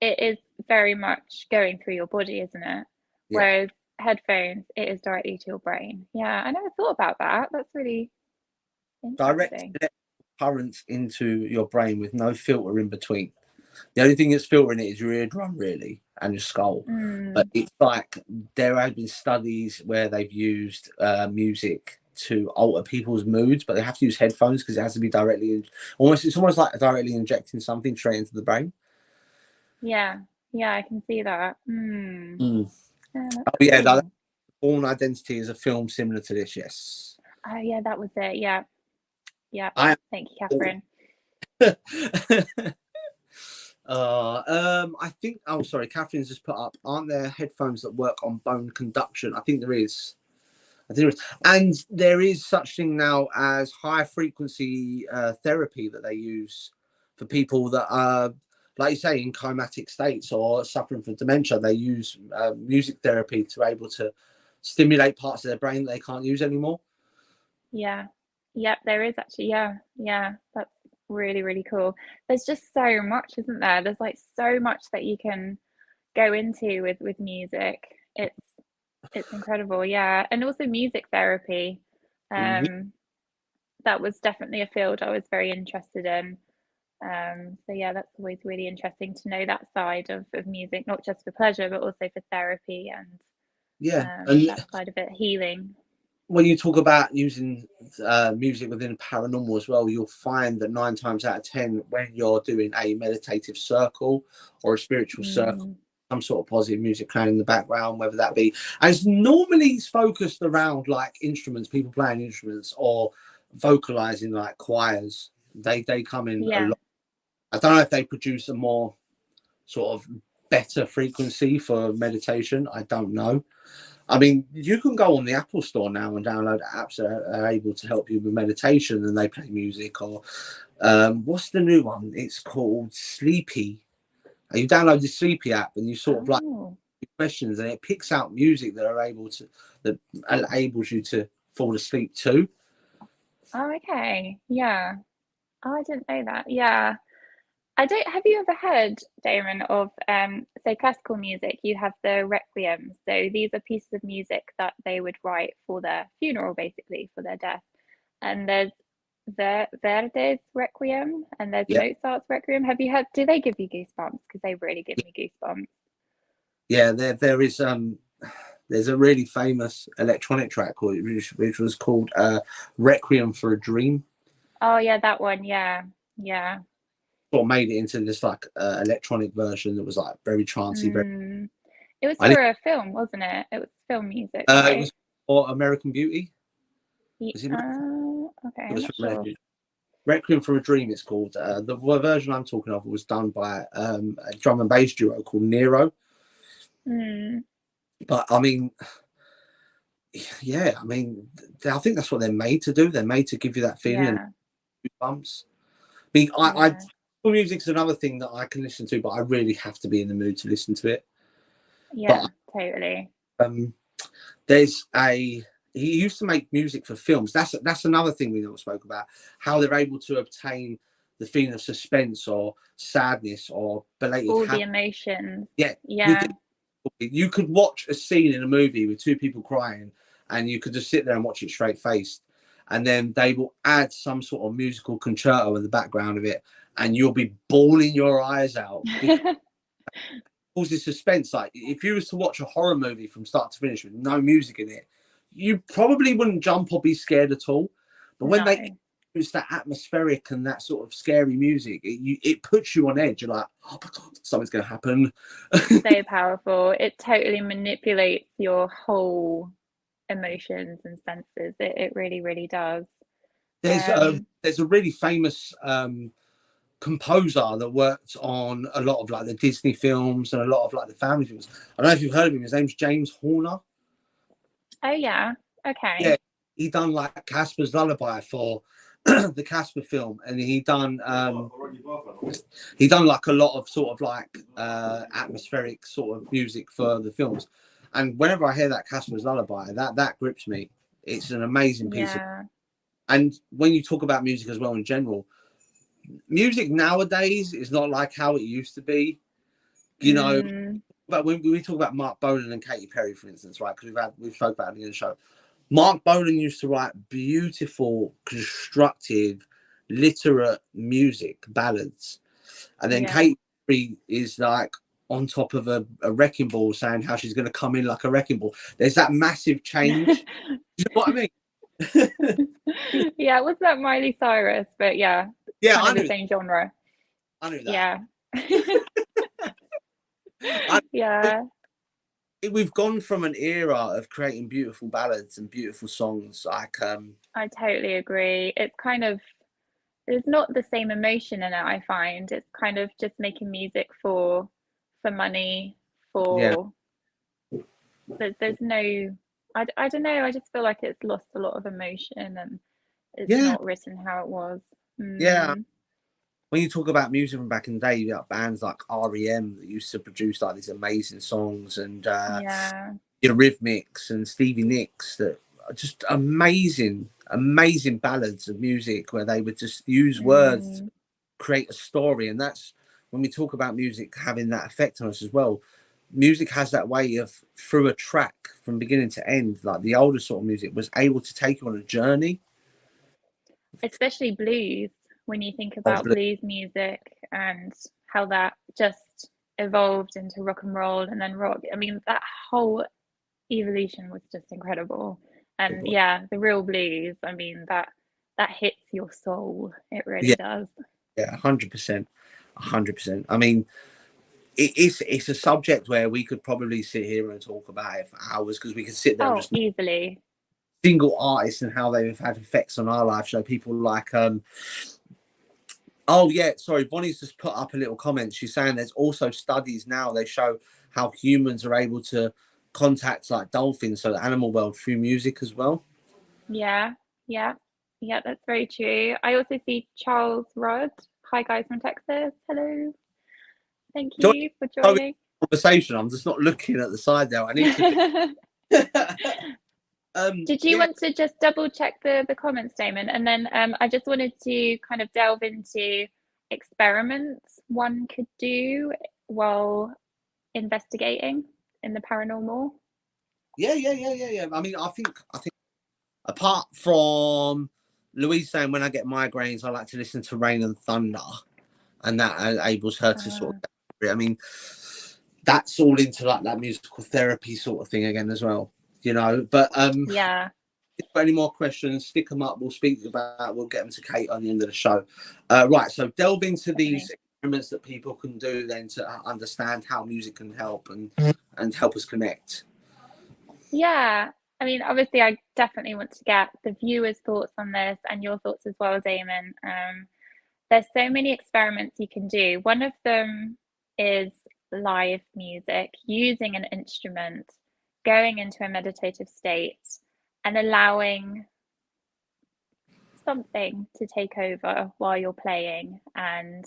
it is very much going through your body, isn't it? Yeah. Whereas headphones, it is directly to your brain. Yeah, I never thought about that. That's really interesting. Direct currents into your brain with no filter in between. The only thing that's filtering it is your eardrum, really, and your skull. But it's like there have been studies where they've used music to alter people's moods, but they have to use headphones because it has to be directly it's almost like directly injecting something straight into the brain. Yeah, I can see that. Oh cool. yeah, like, Born Identity is a film similar to this. Yes. Oh yeah, that was it. Yeah. Thank you, Catherine. I think. Oh, sorry, Catherine's just put up. Aren't there headphones that work on bone conduction? I think there is. And there is such thing now as high frequency therapy that they use for people that are, like you say, in comatic states or suffering from dementia. They use music therapy to able to stimulate parts of their brain that they can't use anymore. Yeah, there is actually. Yeah, that's really, really cool. There's just so much, isn't there? There's like so much that you can go into with music. It's incredible. Yeah, and also music therapy. That was definitely a field I was very interested in. So yeah, that's always really interesting to know that side of music, not just for pleasure, but also for therapy and that side of it, healing. When you talk about using music within paranormal as well, you'll find that 9 times out of 10, when you're doing a meditative circle or a spiritual circle, some sort of positive music playing in the background, whether that be, and it's normally focused around like instruments, people playing instruments or vocalizing like choirs. They come in a lot. I don't know if they produce a more sort of better frequency for meditation. I don't know. I mean, you can go on the Apple Store now and download apps that are able to help you with meditation, and they play music. Or what's the new one? It's called Sleepy. And you download the Sleepy app, and you sort of like questions, and it picks out music that enables you to fall asleep too. Oh, okay. Yeah. Oh, I didn't know that. Yeah. Have you ever heard, Damon, of so classical music, you have the requiems. So these are pieces of music that they would write for their funeral, basically, for their death. And there's Verdi's Requiem and there's Mozart's Requiem. Have you heard, do they give you goosebumps? Because they really give me goosebumps. Yeah, there is there's a really famous electronic track which was called Requiem for a Dream. Oh yeah, that one. Yeah. What made it into this like electronic version that was like very trancey. It was for a film, wasn't it? It was film music, right? It was for American Beauty. Okay, I'm not sure. Requiem for a Dream it's called. The version I'm talking of was done by a drum and bass duo called Nero. But I mean, yeah, I mean, I think that's what they're made to do. They're made to give you that feeling and bumps. I music's another thing that I can listen to, but I really have to be in the mood to listen to it. Yeah, totally. He used to make music for films. That's another thing we never spoke about. How they're able to obtain the feeling of suspense or sadness or belated all the emotions. Yeah. You could watch a scene in a movie with two people crying, and you could just sit there and watch it straight faced. and then they will add some sort of musical concerto in the background of it, and you'll be bawling your eyes out because it causes suspense. Like if you was to watch a horror movie from start to finish with no music in it, you probably wouldn't jump or be scared at all. But when they use that atmospheric and that sort of scary music, it puts you on edge. You're like, oh my God, something's going to happen. So powerful. It totally manipulates your whole emotions and senses. It really, really does. There's a really famous composer that worked on a lot of like the Disney films and a lot of like the family films. I don't know if you've heard of him. His name's James Horner. Oh yeah. Okay. Yeah, he done like Casper's Lullaby for the Casper film, and he done like a lot of sort of like atmospheric sort of music for the films. And whenever I hear that Casper's Lullaby, that grips me. It's an amazing piece of. And when you talk about music as well in general, music nowadays is not like how it used to be. You know, but when we talk about Mark Bolan and Katy Perry, for instance, right? Because we've spoke about it in the show. Mark Bolan used to write beautiful, constructive, literate music, ballads. And then Katy Perry is like on top of a wrecking ball saying how she's going to come in like a wrecking ball. There's that massive change. You know what I mean? Yeah, it was that Miley Cyrus, but yeah, kind of the same genre. I knew that. Yeah. We've gone from an era of creating beautiful ballads and beautiful songs. Like, I totally agree. It's kind of, there's not the same emotion in it. I find it's kind of just making music for money, for. There's no. I don't know. I just feel like it's lost a lot of emotion and it's not written how it was. Yeah. When you talk about music from back in the day, you got bands like REM that used to produce like these amazing songs, and Eurythmics and Stevie Nicks that are just amazing ballads of music where they would just use words to create a story. And that's when we talk about music having that effect on us as well. Music has that way of, through a track from beginning to end, like the older sort of music was able to take you on a journey. Especially blues, when you think about blues music and how that just evolved into rock and roll and then rock. I mean, that whole evolution was just incredible. And the real blues, I mean, that hits your soul. It really does. Yeah, 100%. 100%. I mean, it's a subject where we could probably sit here and talk about it for hours, because we could sit there and just easily single artists and how they've had effects on our life. So people like Bonnie's just put up a little comment. She's saying there's also studies now, they show how humans are able to contact like dolphins, so the animal world, through music as well. Yeah, that's very true. I also see Charles Rudd. Hi guys from Texas. Hello. Thank you for joining. Conversation. I'm just not looking at the side there. I need to. Did you want to just double check the comments, Damon? And then I just wanted to kind of delve into experiments one could do while investigating in the paranormal. Yeah. I mean, I think apart from Louise saying when I get migraines, I like to listen to Rain and Thunder, and that enables her to sort of. I mean, that's all into like that musical therapy sort of thing again as well, you know. But if you've got any more questions, stick them up. We'll get them to Kate on the end of the show. Right, so delve into these experiments that people can do then to understand how music can help and help us connect. Yeah, I mean, obviously, I definitely want to get the viewers' thoughts on this and your thoughts as well, Damon. There's so many experiments you can do. One of them is live music, using an instrument, going into a meditative state and allowing something to take over while you're playing, and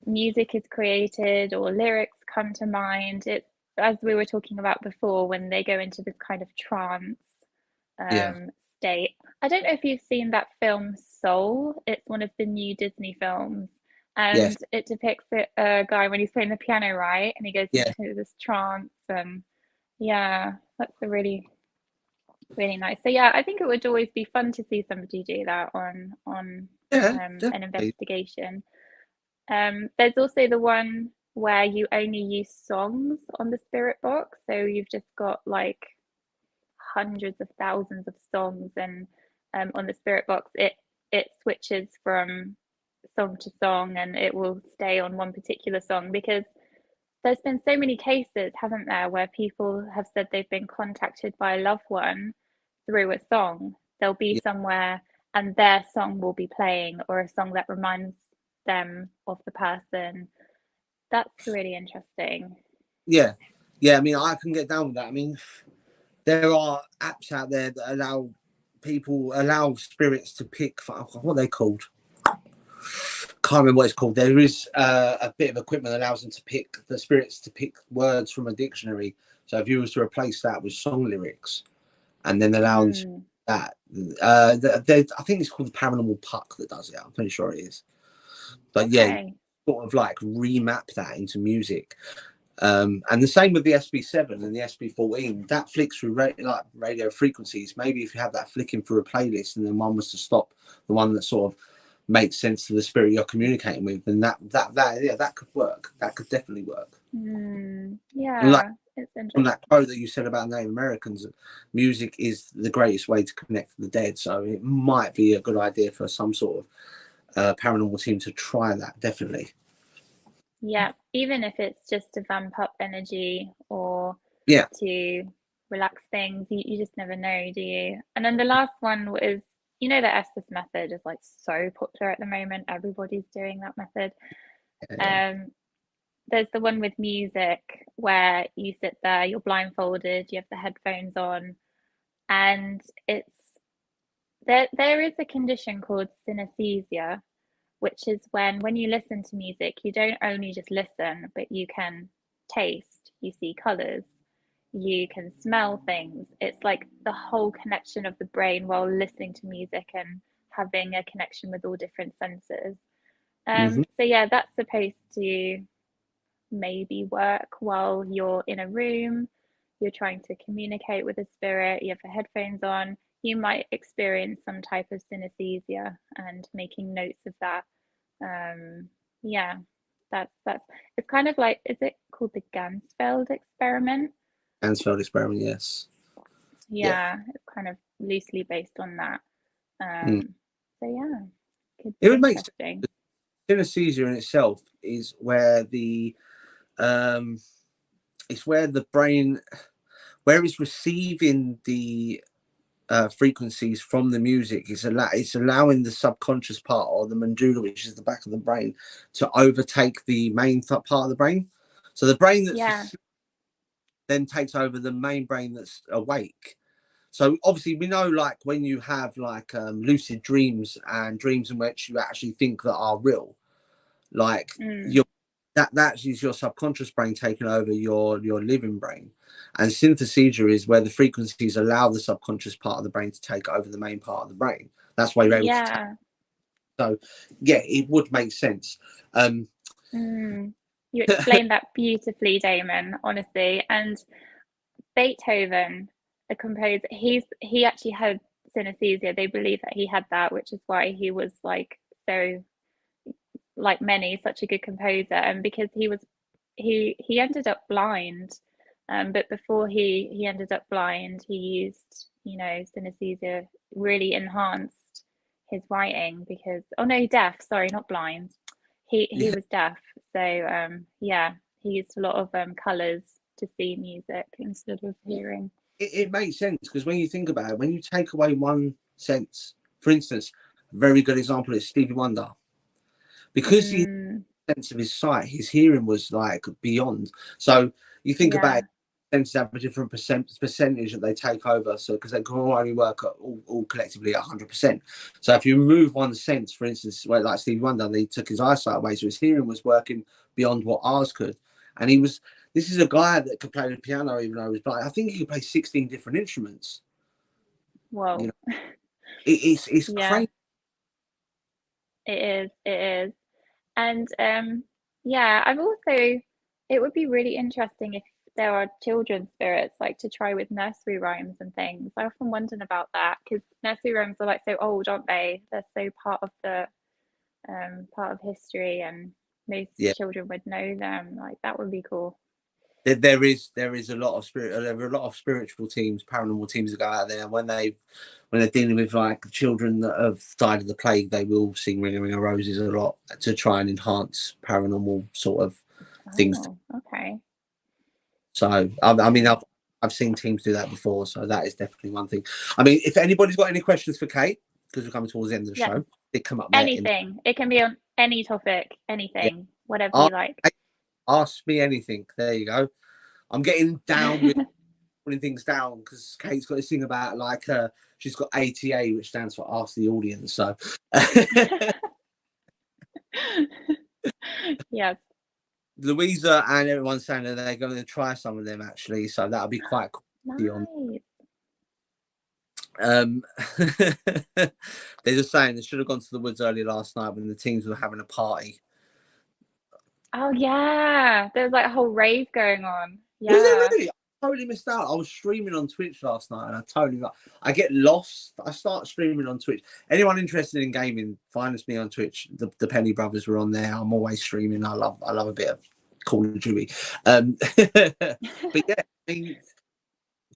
music is created or lyrics come to mind. It's, as we were talking about before, when they go into this kind of trance state. I don't know if you've seen that film Soul. It's one of the new Disney films, and it depicts a guy when he's playing the piano, right, and he goes into this trance. And that's a really Really nice. So yeah, I think it would always be fun to see somebody do that on Yeah, an definitely. investigation. There's also the one where you only use songs on the spirit box, so you've just got like hundreds of thousands of songs, and on the spirit box, it switches from song to song, and it will stay on one particular song because there's been so many cases, haven't there, where people have said they've been contacted by a loved one through a song. They'll be Yeah, somewhere and their song will be playing, or a song that reminds them of the person. That's really interesting. yeah, yeah. I mean, I can get down with that. I mean, there are apps out there that allow spirits to pick. What are they called? Can't remember what it's called. There is a bit of equipment that allows them to pick the spirits to pick words from a dictionary. So if you was to replace that with song lyrics, and then allow them to Mm, that, I think it's called the Paranormal Puck that does it. I'm pretty sure it is. But yeah, okay. sort of like remap that into music. And the same with the SB7 and the SB14. That flicks through like radio frequencies. Maybe if you have that flicking through a playlist, and then one was to stop the one that sort of makes sense to the spirit you're communicating with, then that could work. That could definitely work. And like Yeah, it's on interesting. that quote that you said about Native Americans, music is the greatest way to connect with the dead. So it might be a good idea for some sort of paranormal team to try that. Definitely. Yeah, even if it's just to vamp up energy or Yeah. to relax things, you just never know, do you? And then the last one was, you know, the Estes method is like so popular at the moment. Everybody's doing that method. Um, there's the one with music where you sit there, you're blindfolded, you have the headphones on, and it's there is a condition called synesthesia, which is when you listen to music, you don't only just listen, but you can taste, you see colors, you can smell things. It's like the whole connection of the brain while listening to music and having a connection with all different senses. Mm-hmm. So yeah, that's supposed to maybe work while you're in a room, you're trying to communicate with a spirit, you have the headphones on, you might experience some type of synesthesia, and making notes of that. Yeah, that's it's kind of like, is it called the Gansfeld experiment? Ansfeld experiment, yes. Yeah. Yeah, it's kind of loosely based on that. Mm. So yeah, could It be would make sense. interesting. Synesthesia in itself is where um, it's where the brain, where it's receiving the frequencies from the music. It's allowing the subconscious part, or the medulla, which is the back of the brain, to overtake the main part of the brain. So the brain that's Yeah. asleep then takes over the main brain that's awake. So obviously we know, like when you have like lucid dreams and dreams in which you actually think that are real, like Mm. your that is your subconscious brain taking over your living brain. And synesthesia is where the frequencies allow the subconscious part of the brain to take over the main part of the brain. That's why you're able to Yeah. so yeah, it would make sense. um You explained that beautifully, Damon, honestly. And Beethoven, the composer, he actually had synesthesia. They believe that he had that, which is why he was like so, like many, such a good composer. And because he ended up blind. But before he ended up blind, he used, you know, synesthesia really enhanced his writing because, oh no, deaf, sorry, not blind. He yeah, was deaf. So yeah, he used a lot of colors to see music instead of hearing. it makes sense, because when you think about it, when you take away one sense, for instance, a very good example is Stevie Wonder. Because he Mm, sense of his sight, his hearing was like beyond. So you think about it, yeah, senses have a different percentage that they take over. So because they can only work at all collectively at 100%. So if you remove one sense, for instance, like Stevie Wonder, they took his eyesight away, so his hearing was working beyond what ours could. And he was. This is a guy that could play the piano even though he was blind. I think he could play 16 different instruments. You whoa, know, it's yeah, crazy. it is. And yeah, I've also, it would be really interesting if there are children's spirits, like to try with nursery rhymes and things. I often wondered about that because nursery rhymes are like so old, aren't they? They're so part of the part of history, and most children would know them. Like that would be cool. There is a lot of there are a lot of spiritual teams, paranormal teams that go out there when they're dealing with like children that have died of the plague. They will sing "Ring a Ring of Roses" a lot to try and enhance paranormal sort of things. Okay. So I mean, I've seen teams do that before, so that is definitely one thing. I mean, if anybody's got any questions for Kate, because we're coming towards the end of the show, they come up there. Anything. It can be on any topic, anything, whatever you like. Ask me anything. There you go. I'm getting down with putting things down because Kate's got this thing about like she's got ATA, which stands for Ask the Audience. So yes. Louisa and everyone's saying that they're going to try some of them actually, so that'll be quite cool. Nice. They're just saying they should have gone to the woods early last night when the teams were having a party. Oh yeah, there was like a whole rave going on. Yeah. Was it really? I totally missed out. I was streaming on Twitch last night, and I get lost. I start streaming on Twitch. Anyone interested in gaming, find me on Twitch. The Penny brothers were on there. I'm always streaming. I love a bit of Call of Duty. But yeah, I mean,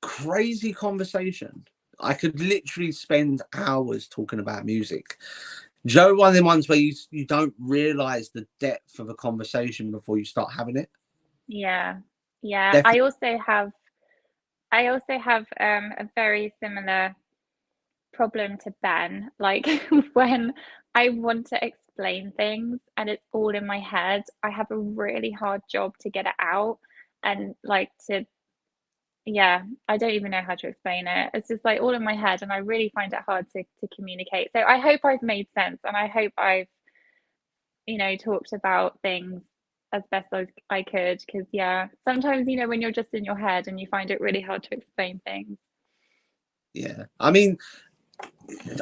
crazy conversation. I could literally spend hours talking about music. Joe, one of them ones where you don't realize the depth of a conversation before you start having it. Yeah. Definitely. I also have a very similar problem to Ben. Like when I want to explain things and it's all in my head, I have a really hard job to get it out and like to. Yeah, I don't even know how to explain it. It's just like all in my head, and I really find it hard to communicate. So I hope I've made sense, and I hope I've, talked about things as best as I could. Because yeah, sometimes when you're just in your head and you find it really hard to explain things. Yeah, I mean,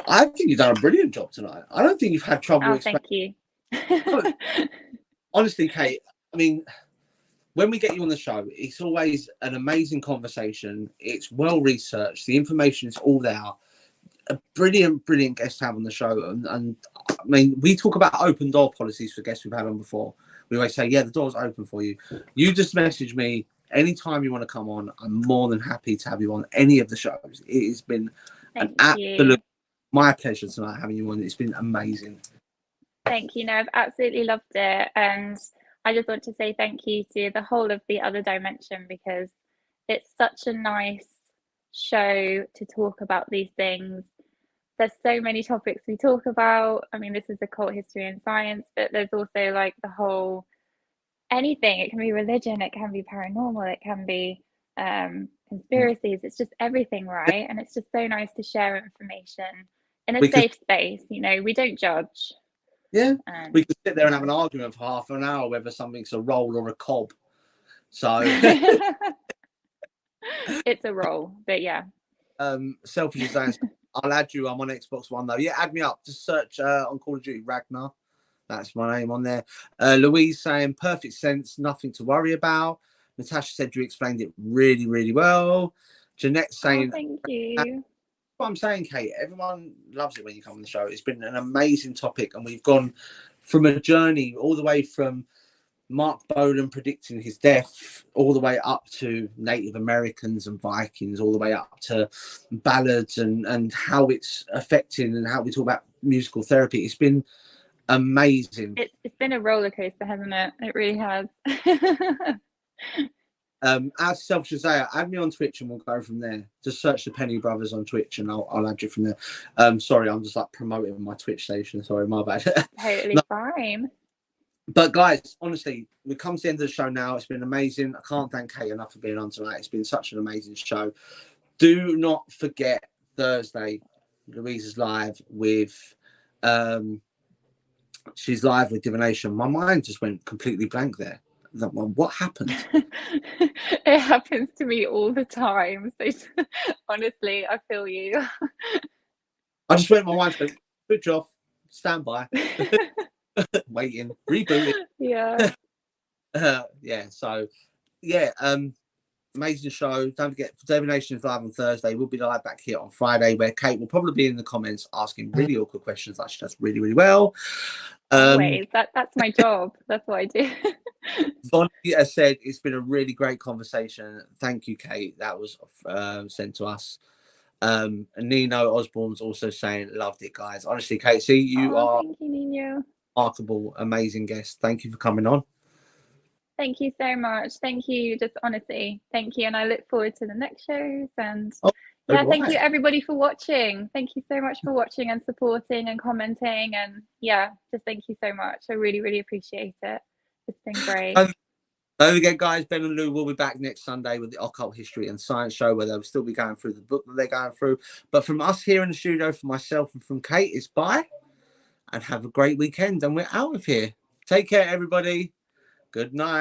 I think you've done a brilliant job tonight. I don't think you've had trouble. Oh, thank you. Honestly, Kate, I mean, when we get you on the show, it's always an amazing conversation. It's well researched. The information is all there. A brilliant guest to have on the show. And I mean, we talk about open door policies for guests we've had on before. We always say, yeah, the door's open for you. You just message me anytime you want to come on. I'm more than happy to have you on any of the shows. It has been my pleasure tonight having you on. It's been amazing. Thank you. No, I've absolutely loved it. And I just want to say thank you to the whole of The Other Dimension, because it's such a nice show to talk about these things. There's so many topics we talk about. I mean, this is occult history and science, but there's also like the whole anything. It can be religion, it can be paranormal, it can be conspiracies. It's just everything, right? And it's just so nice to share information in a safe space. We don't judge. Yeah, we could sit there and have an argument for half an hour whether something's a roll or a cob. So it's a roll, but yeah. Selfish as that, I'll add you. I'm on Xbox One though. Yeah, add me up. Just search on Call of Duty Ragnar. That's my name on there. Louise saying perfect sense, nothing to worry about. Natasha said you explained it really, really well. Jeanette saying, thank you. What I'm saying, Kate, everyone loves it when you come on the show. It's been an amazing topic, and we've gone from a journey all the way from Mark Bolan predicting his death, all the way up to Native Americans and Vikings, all the way up to ballads and how it's affecting and how we talk about musical therapy. It's been amazing. It's been a roller coaster, hasn't it? It really has. As Self Shazaya, add me on Twitch and we'll go from there. Just search the Penny Brothers on Twitch and I'll add you from there. Sorry, I'm just like promoting my Twitch station. Sorry, my bad. Totally fine. But guys, honestly, we come to the end of the show now. It's been amazing. I can't thank Kate enough for being on tonight. It's been such an amazing show. Do not forget Thursday, Louisa's live with she's live with Divination. My mind just went completely blank there. What happened? It happens to me all the time. So honestly, I feel you. I just went, my mind went, switch off, stand by, waiting, rebooting. Yeah. Yeah. So, yeah. amazing show. Don't forget, Divination is live on Thursday. We'll be live back here on Friday, where Kate will probably be in the comments asking really awkward questions like she does really, really well. Always. That's my job. That's what I do. Vonnie has said it's been a really great conversation. Thank you, Kate. That was sent to us. And Nino Osborne's also saying, loved it, guys. Honestly, Kate, see, you are thank you, Nino. remarkable, amazing guest. Thank you for coming on. Thank you so much. Thank you. Just honestly, thank you. And I look forward to the next shows. And yeah, thank you everybody for watching. Thank you so much for watching and supporting and commenting. And yeah, just thank you so much. I really, really appreciate it. It's been great. Don't forget, guys, Ben and Lou will be back next Sunday with the Occult History and Science Show, where they'll still be going through the book that they're going through. But from us here in the studio, from myself and from Kate, it's bye. And have a great weekend. And we're out of here. Take care, everybody. Good night.